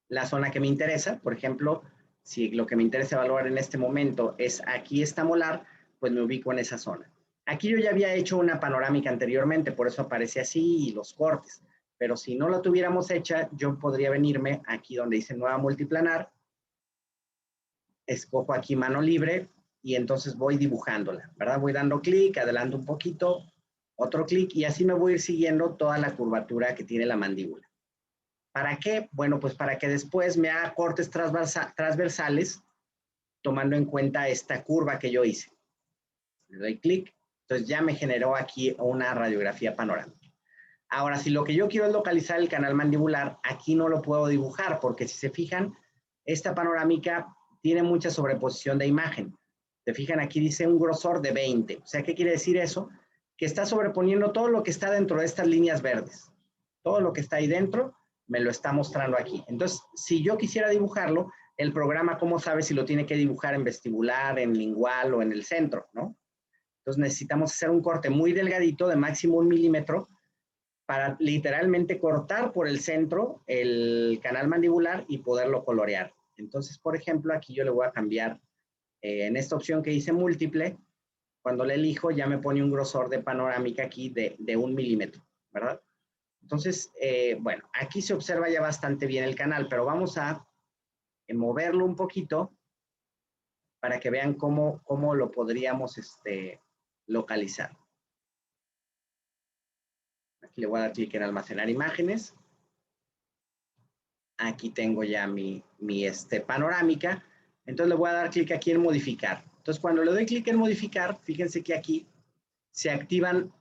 la zona que me interesa. Por ejemplo, si lo que me interesa evaluar en este momento es aquí esta molar, pues me ubico en esa zona. Aquí yo ya había hecho una panorámica anteriormente, por eso aparece así y los cortes. Pero si no la tuviéramos hecha, yo podría venirme aquí donde dice nueva multiplanar, escojo aquí mano libre y entonces voy dibujándola, ¿verdad? Voy dando clic, adelanto un poquito, otro clic y así me voy a ir siguiendo toda la curvatura que tiene la mandíbula. ¿Para qué? Bueno, pues para que después me haga cortes transversales tomando en cuenta esta curva que yo hice. Le doy clic, entonces ya me generó aquí una radiografía panorámica. Ahora, si lo que yo quiero es localizar el canal mandibular, aquí no lo puedo dibujar porque si se fijan, esta panorámica tiene mucha sobreposición de imagen. Se fijan, aquí dice un grosor de 20. O sea, ¿qué quiere decir eso? Que está sobreponiendo todo lo que está dentro de estas líneas verdes. Todo lo que está ahí dentro me lo está mostrando aquí. Entonces, si yo quisiera dibujarlo, el programa, ¿cómo sabe si lo tiene que dibujar en vestibular, en lingual o en el centro, ¿no? Entonces necesitamos hacer un corte muy delgadito, de máximo 1 milímetro, para literalmente cortar por el centro el canal mandibular y poderlo colorear. Entonces, por ejemplo, aquí yo le voy a cambiar, en esta opción que dice múltiple, cuando le elijo ya me pone un grosor de panorámica aquí de 1 milímetro, ¿verdad? Entonces, bueno, aquí se observa ya bastante bien el canal, pero vamos a moverlo un poquito para que vean cómo lo podríamos localizar. Aquí le voy a dar clic en almacenar imágenes. Aquí tengo ya mi panorámica. Entonces le voy a dar clic aquí en modificar. Entonces cuando le doy clic en modificar, fíjense que aquí se activan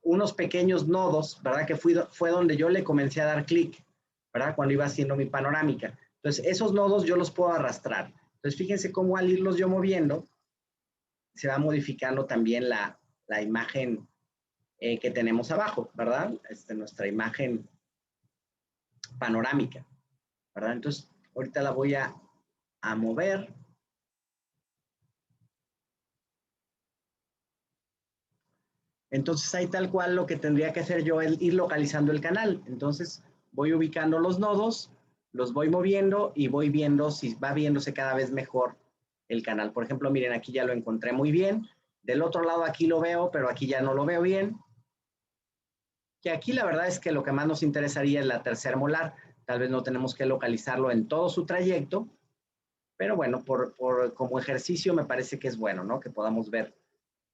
unos pequeños nodos, ¿verdad? Que fue donde yo le comencé a dar clic, ¿verdad? Cuando iba haciendo mi panorámica. Entonces esos nodos yo los puedo arrastrar. Entonces fíjense cómo al irlos yo moviendo, se va modificando también la imagen que tenemos abajo, ¿verdad? Nuestra imagen panorámica, ¿verdad? Entonces, ahorita la voy a mover. Entonces, ahí tal cual lo que tendría que hacer yo es ir localizando el canal. Entonces, voy ubicando los nodos, los voy moviendo y voy viendo si va viéndose cada vez mejor el canal. Por ejemplo, miren, aquí ya lo encontré muy bien. Del otro lado aquí lo veo, pero aquí ya no lo veo bien. Que aquí la verdad es que lo que más nos interesaría es la tercer molar. Tal vez no tenemos que localizarlo en todo su trayecto, pero bueno, como ejercicio me parece que es bueno, ¿no? Que podamos ver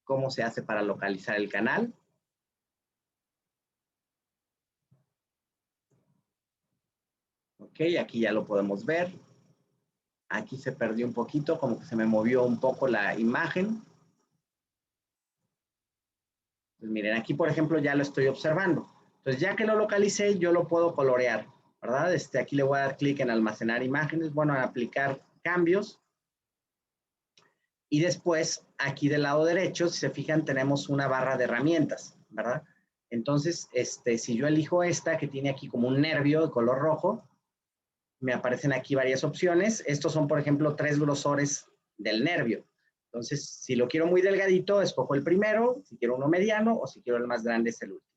cómo se hace para localizar el canal. Ok, aquí ya lo podemos ver. Aquí se perdió un poquito, como que se me movió un poco la imagen. Pues miren, aquí por ejemplo ya lo estoy observando. Entonces ya que lo localicé, yo lo puedo colorear, ¿verdad? Aquí le voy a dar clic en almacenar imágenes, bueno, en aplicar cambios. Y después, aquí del lado derecho, si se fijan, tenemos una barra de herramientas, ¿verdad? Entonces, si yo elijo esta, que tiene aquí como un nervio de color rojo, me aparecen aquí varias opciones. Estos son, por ejemplo, 3 grosores del nervio. Entonces, si lo quiero muy delgadito, escojo el primero, si quiero uno mediano o si quiero el más grande es el último.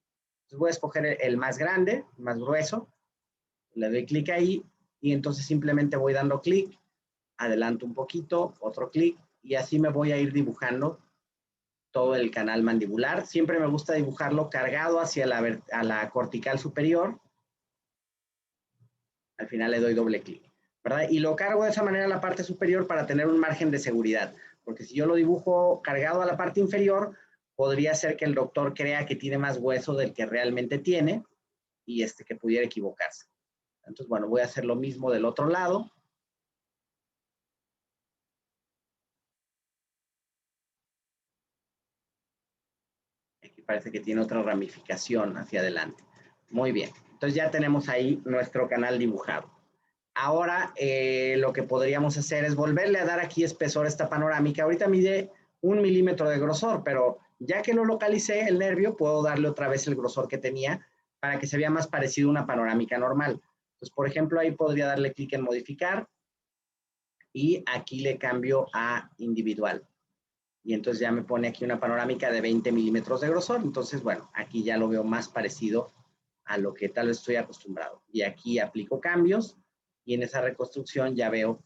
Entonces voy a escoger el más grande, el más grueso, le doy clic ahí y entonces simplemente voy dando clic, adelanto un poquito, otro clic y así me voy a ir dibujando todo el canal mandibular. Siempre me gusta dibujarlo cargado hacia la cortical superior. Al final le doy doble clic, ¿verdad? Y lo cargo de esa manera a la parte superior para tener un margen de seguridad, porque si yo lo dibujo cargado a la parte inferior, podría ser que el doctor crea que tiene más hueso del que realmente tiene y que pudiera equivocarse. Entonces, bueno, voy a hacer lo mismo del otro lado. Aquí parece que tiene otra ramificación hacia adelante. Muy bien. Entonces ya tenemos ahí nuestro canal dibujado. Ahora lo que podríamos hacer es volverle a dar aquí espesor a esta panorámica. Ahorita mide 1 milímetro de grosor, pero ya que lo localicé el nervio, puedo darle otra vez el grosor que tenía para que se vea más parecido a una panorámica normal. Entonces, por ejemplo, ahí podría darle clic en modificar y aquí le cambio a individual. Y entonces ya me pone aquí una panorámica de 20 milímetros de grosor. Entonces, bueno, aquí ya lo veo más parecido a lo que tal vez estoy acostumbrado. Y aquí aplico cambios y en esa reconstrucción ya veo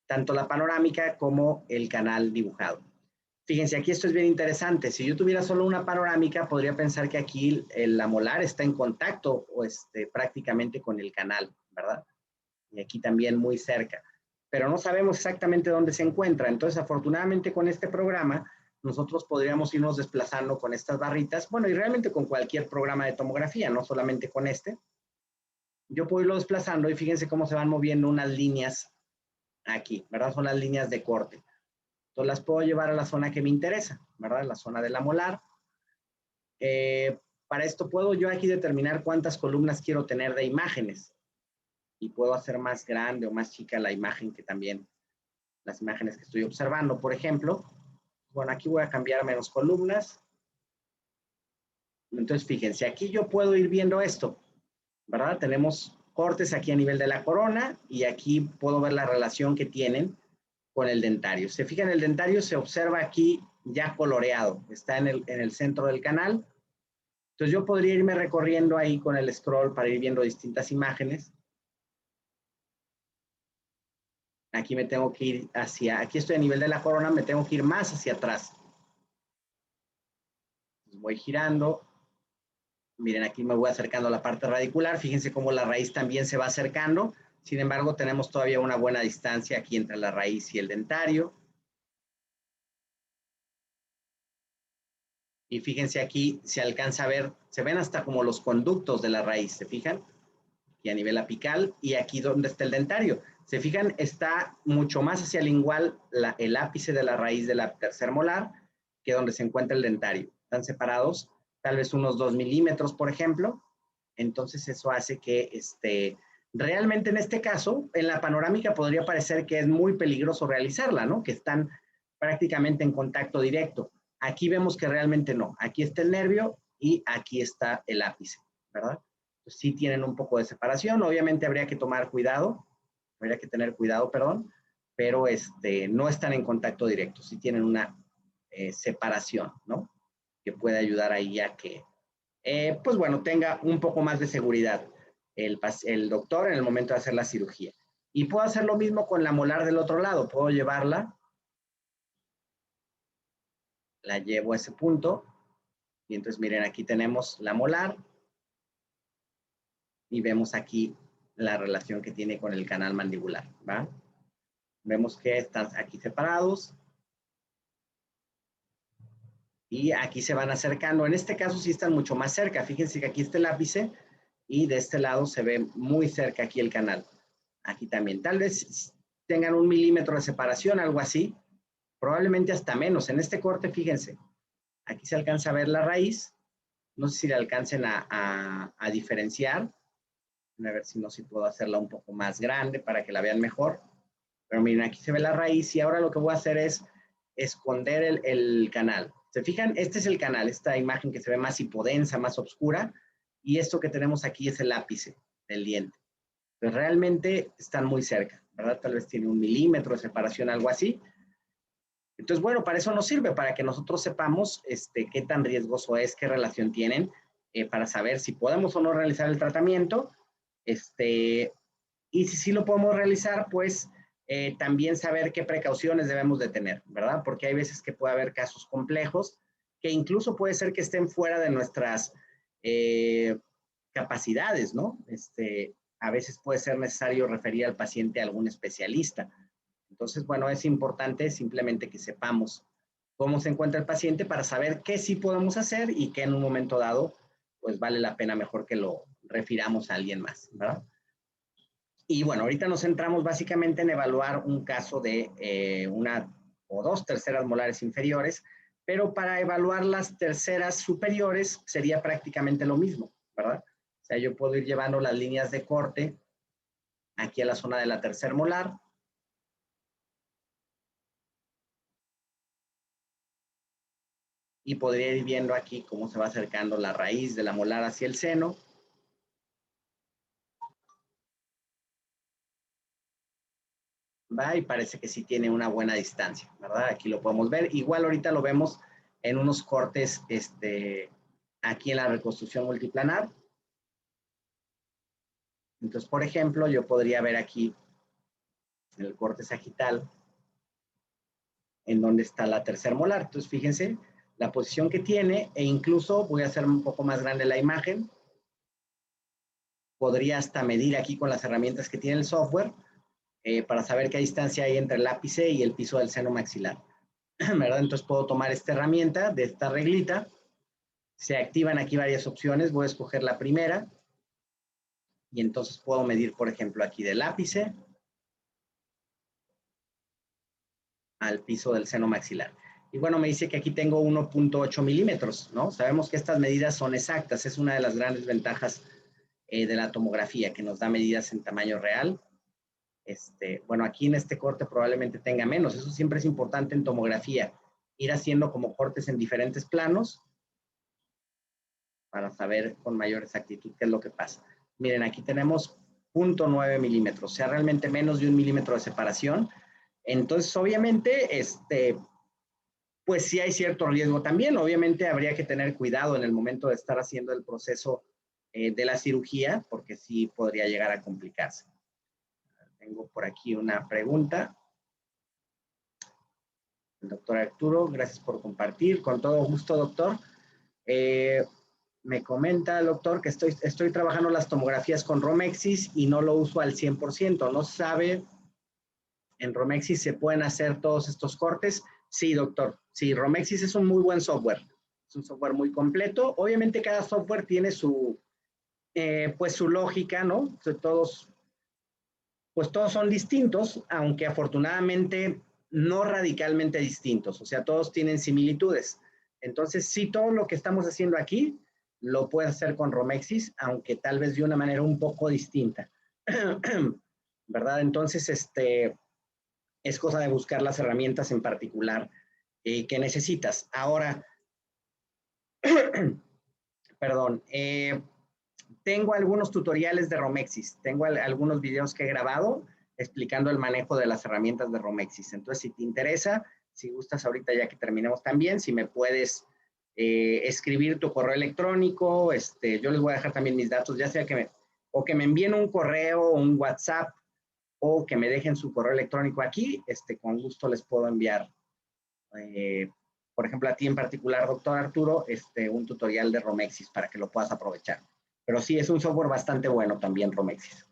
tanto la panorámica como el canal dibujado. Fíjense, aquí esto es bien interesante. Si yo tuviera solo una panorámica, podría pensar que aquí la molar está en contacto o prácticamente con el canal, ¿verdad? Y aquí también muy cerca. Pero no sabemos exactamente dónde se encuentra. Entonces, afortunadamente con este programa, nosotros podríamos irnos desplazando con estas barritas, bueno, y realmente con cualquier programa de tomografía, no solamente con este. Yo puedo irlo desplazando y fíjense cómo se van moviendo unas líneas aquí, ¿verdad? Son las líneas de corte. Entonces las puedo llevar a la zona que me interesa, ¿verdad? La zona de la molar. Para esto puedo yo aquí determinar cuántas columnas quiero tener de imágenes y puedo hacer más grande o más chica la imagen que también, las imágenes que estoy observando. Por ejemplo, bueno, aquí voy a cambiar a menos columnas. Entonces, fíjense, aquí yo puedo ir viendo esto, ¿verdad? Tenemos cortes aquí a nivel de la corona y aquí puedo ver la relación que tienen con el dentario. Se fijan, el dentario se observa aquí ya coloreado, está en el centro del canal. Entonces yo podría irme recorriendo ahí con el scroll para ir viendo distintas imágenes. Aquí me tengo que ir aquí estoy a nivel de la corona, me tengo que ir más hacia atrás. Entonces voy girando. Miren, aquí me voy acercando a la parte radicular. Fíjense cómo la raíz también se va acercando. Sin embargo, tenemos todavía una buena distancia aquí entre la raíz y el dentario. Y fíjense aquí, se alcanza a ver, se ven hasta como los conductos de la raíz, ¿se fijan? Aquí a nivel apical y aquí donde está el dentario. Se fijan, está mucho más hacia el lingual el ápice de la raíz de la tercer molar que donde se encuentra el dentario. Están separados tal vez unos 2 milímetros, por ejemplo. Entonces eso hace que realmente en este caso, en la panorámica podría parecer que es muy peligroso realizarla, ¿no? Que están prácticamente en contacto directo. Aquí vemos que realmente no. Aquí está el nervio y aquí está el ápice, ¿verdad? Pues sí tienen un poco de separación, obviamente habría que tomar cuidado, habría que tener cuidado, perdón, pero no están en contacto directo, sí tienen una separación, ¿no? Que puede ayudar ahí a que, pues bueno, tenga un poco más de seguridad el doctor en el momento de hacer la cirugía. Y puedo hacer lo mismo con la molar del otro lado, puedo llevarla, la llevo a ese punto, y entonces miren, aquí tenemos la molar, y vemos aquí la relación que tiene con el canal mandibular, ¿va? Vemos que están aquí separados, y aquí se van acercando. En este caso sí están mucho más cerca. Fíjense que aquí está el ápice y de este lado se ve muy cerca aquí el canal. Aquí también. Tal vez tengan 1 milímetro de separación, algo así. Probablemente hasta menos. En este corte, fíjense, aquí se alcanza a ver la raíz. No sé si le alcancen a diferenciar. A ver si no, si puedo hacerla un poco más grande para que la vean mejor. Pero miren, aquí se ve la raíz y ahora lo que voy a hacer es esconder el canal. ¿Se fijan? Este es el canal, esta imagen que se ve más hipodensa, más oscura, y esto que tenemos aquí es el ápice del diente. Pues realmente están muy cerca, ¿verdad? Tal vez tiene 1 milímetro de separación, algo así. Entonces, bueno, para eso nos sirve, para que nosotros sepamos qué tan riesgoso es, qué relación tienen, para saber si podemos o no realizar el tratamiento. Y si sí lo podemos realizar, pues también saber qué precauciones debemos de tener, ¿verdad? Porque hay veces que puede haber casos complejos que incluso puede ser que estén fuera de nuestras capacidades, ¿no? A veces puede ser necesario referir al paciente a algún especialista. Entonces, bueno, es importante simplemente que sepamos cómo se encuentra el paciente para saber qué sí podemos hacer y qué en un momento dado, pues vale la pena mejor que lo refiramos a alguien más, ¿verdad? Y bueno, ahorita nos centramos básicamente en evaluar un caso de 1 o 2 terceras molares inferiores, pero para evaluar las terceras superiores sería prácticamente lo mismo, ¿verdad? O sea, yo puedo ir llevando las líneas de corte aquí a la zona de la tercer molar. Y podría ir viendo aquí cómo se va acercando la raíz de la molar hacia el seno. ¿Va? Y parece que sí tiene una buena distancia, ¿verdad? Aquí lo podemos ver. Igual ahorita lo vemos en unos cortes aquí en la reconstrucción multiplanar. Entonces, por ejemplo, yo podría ver aquí en el corte sagital en donde está la tercer molar. Entonces, fíjense la posición que tiene e incluso voy a hacer un poco más grande la imagen. Podría hasta medir aquí con las herramientas que tiene el software para saber qué distancia hay entre el ápice y el piso del seno maxilar, ¿verdad? Entonces puedo tomar esta herramienta de esta reglita, se activan aquí varias opciones, voy a escoger la primera y entonces puedo medir, por ejemplo, aquí del ápice al piso del seno maxilar. Y bueno, me dice que aquí tengo 1.8 milímetros, ¿no? Sabemos que estas medidas son exactas, es una de las grandes ventajas de la tomografía, que nos da medidas en tamaño real. Bueno, aquí en este corte probablemente tenga menos. Eso siempre es importante en tomografía, ir haciendo como cortes en diferentes planos para saber con mayor exactitud qué es lo que pasa. Miren, aquí tenemos 0.9 milímetros, o sea, realmente menos de 1 milímetro de separación. Entonces, obviamente, pues sí hay cierto riesgo también. Obviamente habría que tener cuidado en el momento de estar haciendo el proceso de la cirugía, porque sí podría llegar a complicarse. Tengo por aquí una pregunta. El doctor Arturo, gracias por compartir. Con todo gusto, doctor. Me comenta el doctor que estoy trabajando las tomografías con Romexis y no lo uso al 100%. ¿No sabe en Romexis se pueden hacer todos estos cortes? Sí, doctor. Sí, Romexis es un muy buen software. Es un software muy completo. Obviamente cada software tiene pues su lógica, ¿no? Pues todos son distintos, aunque afortunadamente no radicalmente distintos. O sea, todos tienen similitudes. Entonces, sí, todo lo que estamos haciendo aquí lo puedes hacer con Romexis, aunque tal vez de una manera un poco distinta. ¿Verdad? Entonces, es cosa de buscar las herramientas en particular que necesitas. Ahora, Perdón. Tengo algunos tutoriales de Romexis. Tengo algunos videos que he grabado explicando el manejo de las herramientas de Romexis. Entonces, si te interesa, si gustas ahorita ya que terminemos también, si me puedes escribir tu correo electrónico, yo les voy a dejar también mis datos, ya sea que me envíen un correo, un WhatsApp, o que me dejen su correo electrónico aquí, con gusto les puedo enviar, por ejemplo, a ti en particular, doctor Arturo, un tutorial de Romexis para que lo puedas aprovechar. Pero sí, es un software bastante bueno también, Romexis.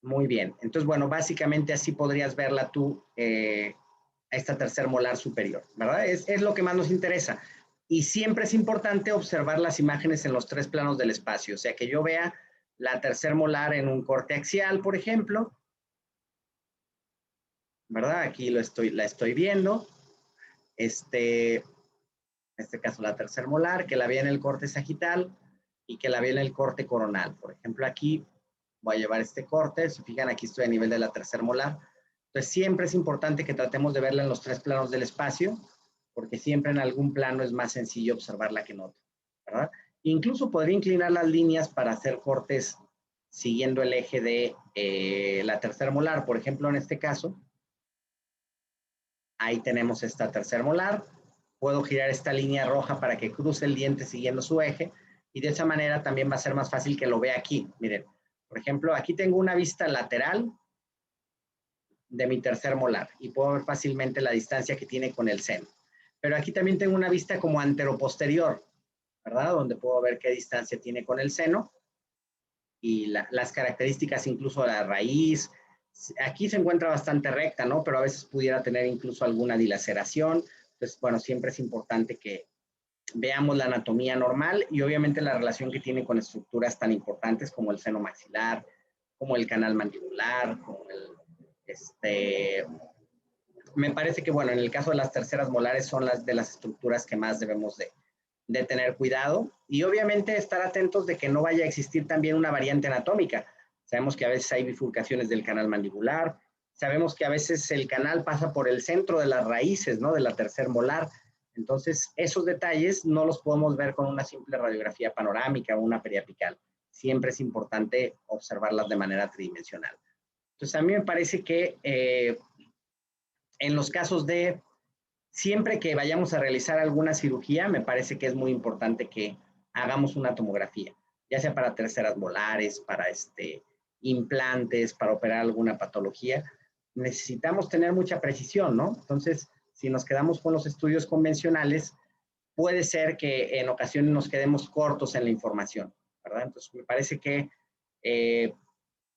Muy bien. Entonces, bueno, básicamente así podrías verla tú, esta tercer molar superior, ¿verdad? Es lo que más nos interesa. Y siempre es importante observar las imágenes en los tres planos del espacio. O sea, que yo vea la tercer molar en un corte axial, por ejemplo, ¿verdad? Aquí la estoy viendo. En este caso, la tercer molar, que la vea en el corte sagital y que la vea en el corte coronal. Por ejemplo, aquí voy a llevar este corte. Si fijan, aquí estoy a nivel de la tercer molar. Entonces, siempre es importante que tratemos de verla en los tres planos del espacio, porque siempre en algún plano es más sencillo observarla que en otro, ¿verdad? Incluso podría inclinar las líneas para hacer cortes siguiendo el eje de la tercer molar. Por ejemplo, en este caso, ahí tenemos esta tercer molar. Puedo girar esta línea roja para que cruce el diente siguiendo su eje, y de esa manera también va a ser más fácil que lo vea aquí. Miren, por ejemplo, aquí tengo una vista lateral de mi tercer molar y puedo ver fácilmente la distancia que tiene con el seno. Pero aquí también tengo una vista como anteroposterior, ¿verdad? Donde puedo ver qué distancia tiene con el seno y las características incluso de la raíz. Aquí se encuentra bastante recta, ¿no? Pero a veces pudiera tener incluso alguna dilaceración. Entonces, bueno, siempre es importante que veamos la anatomía normal y obviamente la relación que tiene con estructuras tan importantes como el seno maxilar, como el canal mandibular, como me parece que, bueno, en el caso de las terceras molares son las de las estructuras que más debemos de tener cuidado y obviamente estar atentos de que no vaya a existir también una variante anatómica. Sabemos que a veces hay bifurcaciones del canal mandibular, sabemos que a veces el canal pasa por el centro de las raíces, ¿no? De la tercer molar. Entonces, esos detalles no los podemos ver con una simple radiografía panorámica o una periapical. Siempre es importante observarlas de manera tridimensional. Entonces, a mí me parece que en los casos de siempre que vayamos a realizar alguna cirugía, me parece que es muy importante que hagamos una tomografía, ya sea para terceras molares, para implantes, para operar alguna patología. Necesitamos tener mucha precisión, ¿no? Entonces, si nos quedamos con los estudios convencionales, puede ser que en ocasiones nos quedemos cortos en la información, ¿verdad? Entonces, me parece que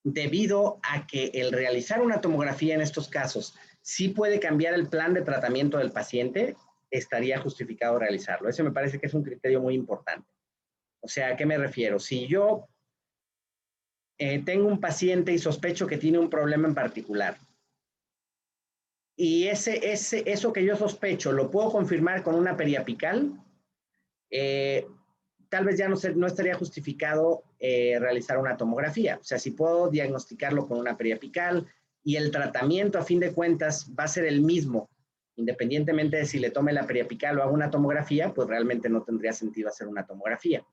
debido a que el realizar una tomografía en estos casos sí puede cambiar el plan de tratamiento del paciente, estaría justificado realizarlo. Eso me parece que es un criterio muy importante. O sea, ¿a qué me refiero? Si yo tengo un paciente y sospecho que tiene un problema en particular, y eso que yo sospecho lo puedo confirmar con una periapical, tal vez ya no estaría justificado realizar una tomografía. O sea, si puedo diagnosticarlo con una periapical y el tratamiento a fin de cuentas va a ser el mismo, independientemente de si le tome la periapical o hago una tomografía, pues realmente no tendría sentido hacer una tomografía.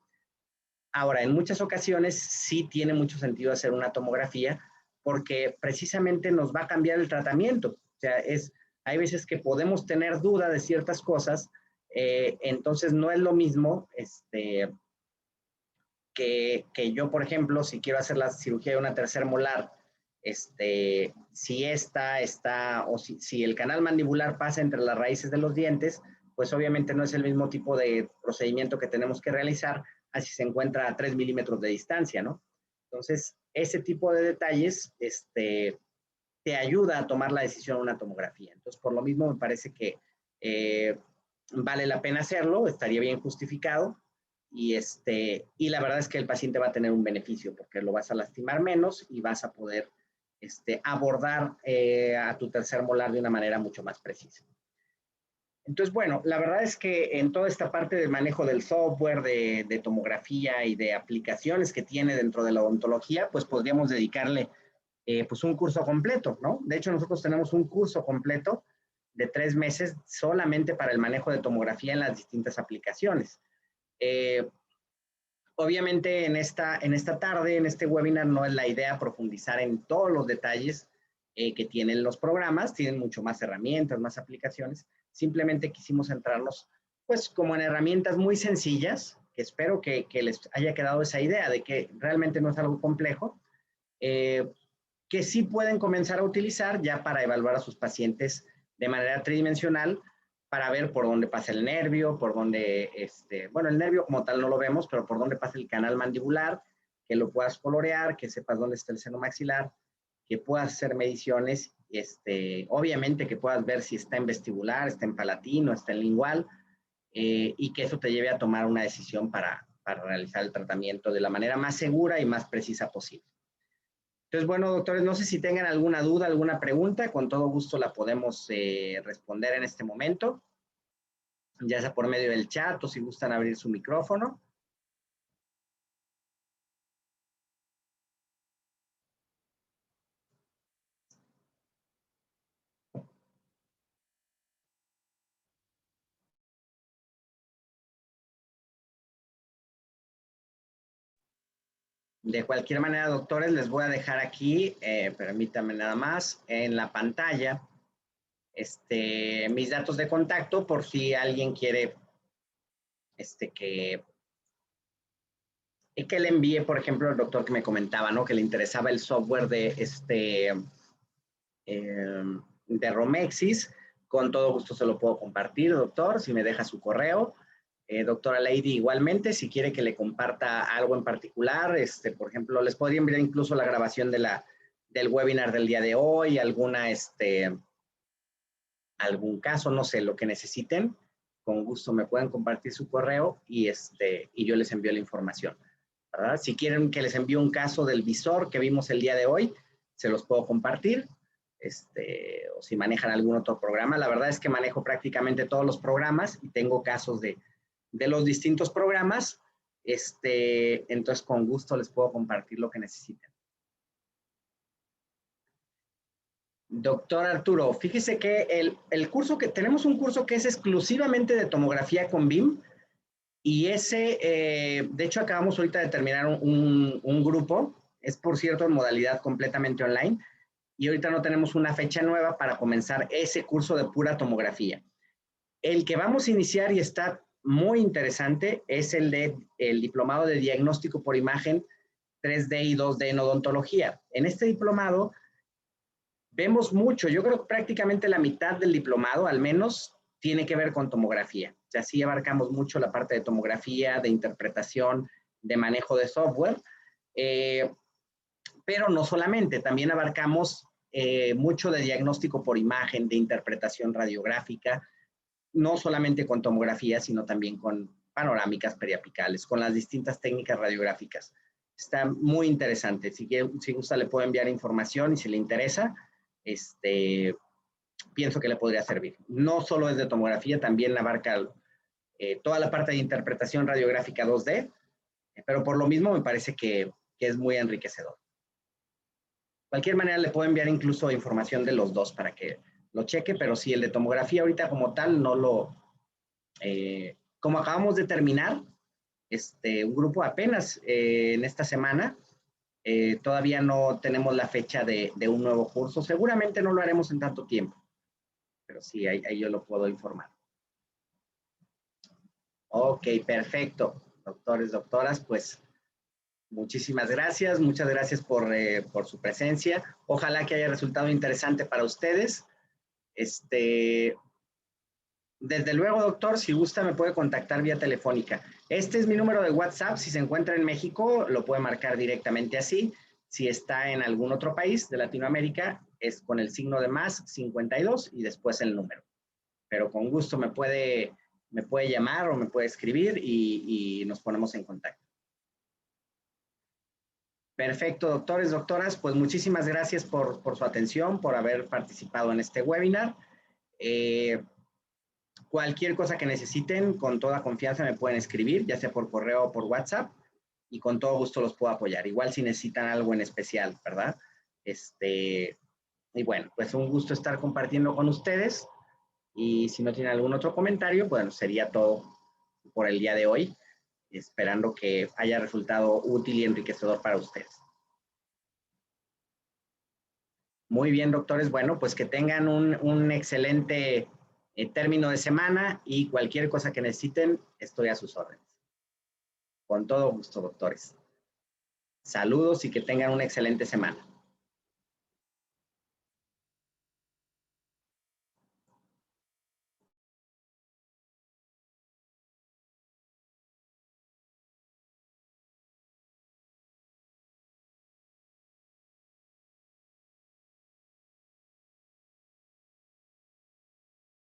Ahora, en muchas ocasiones sí tiene mucho sentido hacer una tomografía porque precisamente nos va a cambiar el tratamiento. O sea, hay veces que podemos tener duda de ciertas cosas, entonces no es lo mismo que yo, por ejemplo, si quiero hacer la cirugía de una tercer molar, si esta está, o si el canal mandibular pasa entre las raíces de los dientes, pues obviamente no es el mismo tipo de procedimiento que tenemos que realizar así se encuentra a 3 milímetros de distancia, ¿no? Entonces, ese tipo de detalles te ayuda a tomar la decisión de una tomografía. Entonces, por lo mismo, me parece que vale la pena hacerlo, estaría bien justificado y la verdad es que el paciente va a tener un beneficio porque lo vas a lastimar menos y vas a poder abordar a tu tercer molar de una manera mucho más precisa. Entonces, bueno, la verdad es que en toda esta parte del manejo del software, de tomografía y de aplicaciones que tiene dentro de la odontología, pues podríamos dedicarle pues un curso completo, ¿no? De hecho, nosotros tenemos un curso completo de 3 meses solamente para el manejo de tomografía en las distintas aplicaciones. Obviamente en esta tarde, en este webinar, no es la idea profundizar en todos los detalles que tienen los programas, tienen mucho más herramientas, más aplicaciones. Simplemente quisimos centrarnos pues como en herramientas muy sencillas, que espero que les haya quedado esa idea de que realmente no es algo complejo, que sí pueden comenzar a utilizar ya para evaluar a sus pacientes de manera tridimensional, para ver por dónde pasa el nervio, por dónde, bueno, el nervio como tal no lo vemos, pero por dónde pasa el canal mandibular, que lo puedas colorear, que sepas dónde está el seno maxilar, que puedas hacer mediciones, obviamente que puedas ver si está en vestibular, está en palatino, está en lingual, y que eso te lleve a tomar una decisión para realizar el tratamiento de la manera más segura y más precisa posible. Entonces, bueno, doctores, no sé si tengan alguna duda, alguna pregunta, con todo gusto la podemos responder en este momento, ya sea por medio del chat o si gustan abrir su micrófono. De cualquier manera, doctores, les voy a dejar aquí, permítanme nada más, en la pantalla, mis datos de contacto por si alguien quiere que le envíe, por ejemplo, el doctor que me comentaba, ¿no? Que le interesaba el software de Romexis. Con todo gusto se lo puedo compartir, doctor, si me deja su correo. Doctora Lady, igualmente, si quiere que le comparta algo en particular, por ejemplo, les podría enviar incluso la grabación del webinar del día de hoy, algún caso, no sé, lo que necesiten, con gusto me pueden compartir su correo y yo les envío la información, ¿verdad? Si quieren que les envíe un caso del visor que vimos el día de hoy, se los puedo compartir, o si manejan algún otro programa. La verdad es que manejo prácticamente todos los programas y tengo casos de los distintos programas, entonces con gusto les puedo compartir lo que necesiten. Doctor Arturo, fíjese que tenemos un curso que es exclusivamente de tomografía con BIM, y de hecho acabamos ahorita de terminar un grupo, es por cierto en modalidad completamente online, y ahorita no tenemos una fecha nueva para comenzar ese curso de pura tomografía. El que vamos a iniciar y está muy interesante es el diplomado de diagnóstico por imagen 3D y 2D en odontología. En este diplomado vemos mucho, yo creo que prácticamente la mitad del diplomado, al menos, tiene que ver con tomografía. O sea, sí abarcamos mucho la parte de tomografía, de interpretación, de manejo de software, pero no solamente, también abarcamos mucho de diagnóstico por imagen, de interpretación radiográfica, no solamente con tomografía, sino también con panorámicas periapicales, con las distintas técnicas radiográficas. Está muy interesante. Si gusta, le puedo enviar información y si le interesa, pienso que le podría servir. No solo es de tomografía, también abarca toda la parte de interpretación radiográfica 2D, pero por lo mismo me parece que es muy enriquecedor. De cualquier manera, le puedo enviar incluso información de los dos para que lo cheque, pero si el de tomografía ahorita como tal no lo... como acabamos de terminar, un grupo apenas en esta semana, todavía no tenemos la fecha de un nuevo curso. Seguramente no lo haremos en tanto tiempo, pero sí, ahí yo lo puedo informar. Ok, perfecto. Doctores, doctoras, pues muchísimas gracias. Muchas gracias por su presencia. Ojalá que haya resultado interesante para ustedes. Desde luego, doctor, si gusta me puede contactar vía telefónica. Este es mi número de WhatsApp. Si se encuentra en México, lo puede marcar directamente así. Si está en algún otro país de Latinoamérica, es con el signo de más 52 y después el número. Pero con gusto me puede llamar o me puede escribir y nos ponemos en contacto. Perfecto, doctores, doctoras, pues muchísimas gracias por su atención, por haber participado en este webinar. Cualquier cosa que necesiten, con toda confianza me pueden escribir, ya sea por correo o por WhatsApp, y con todo gusto los puedo apoyar. Igual si necesitan algo en especial, ¿verdad? Y bueno, pues un gusto estar compartiendo con ustedes. Y si no tienen algún otro comentario, bueno, sería todo por el día de hoy, esperando que haya resultado útil y enriquecedor para ustedes. Muy bien, doctores. Bueno, pues que tengan un excelente término de semana y cualquier cosa que necesiten, estoy a sus órdenes. Con todo gusto, doctores. Saludos y que tengan una excelente semana.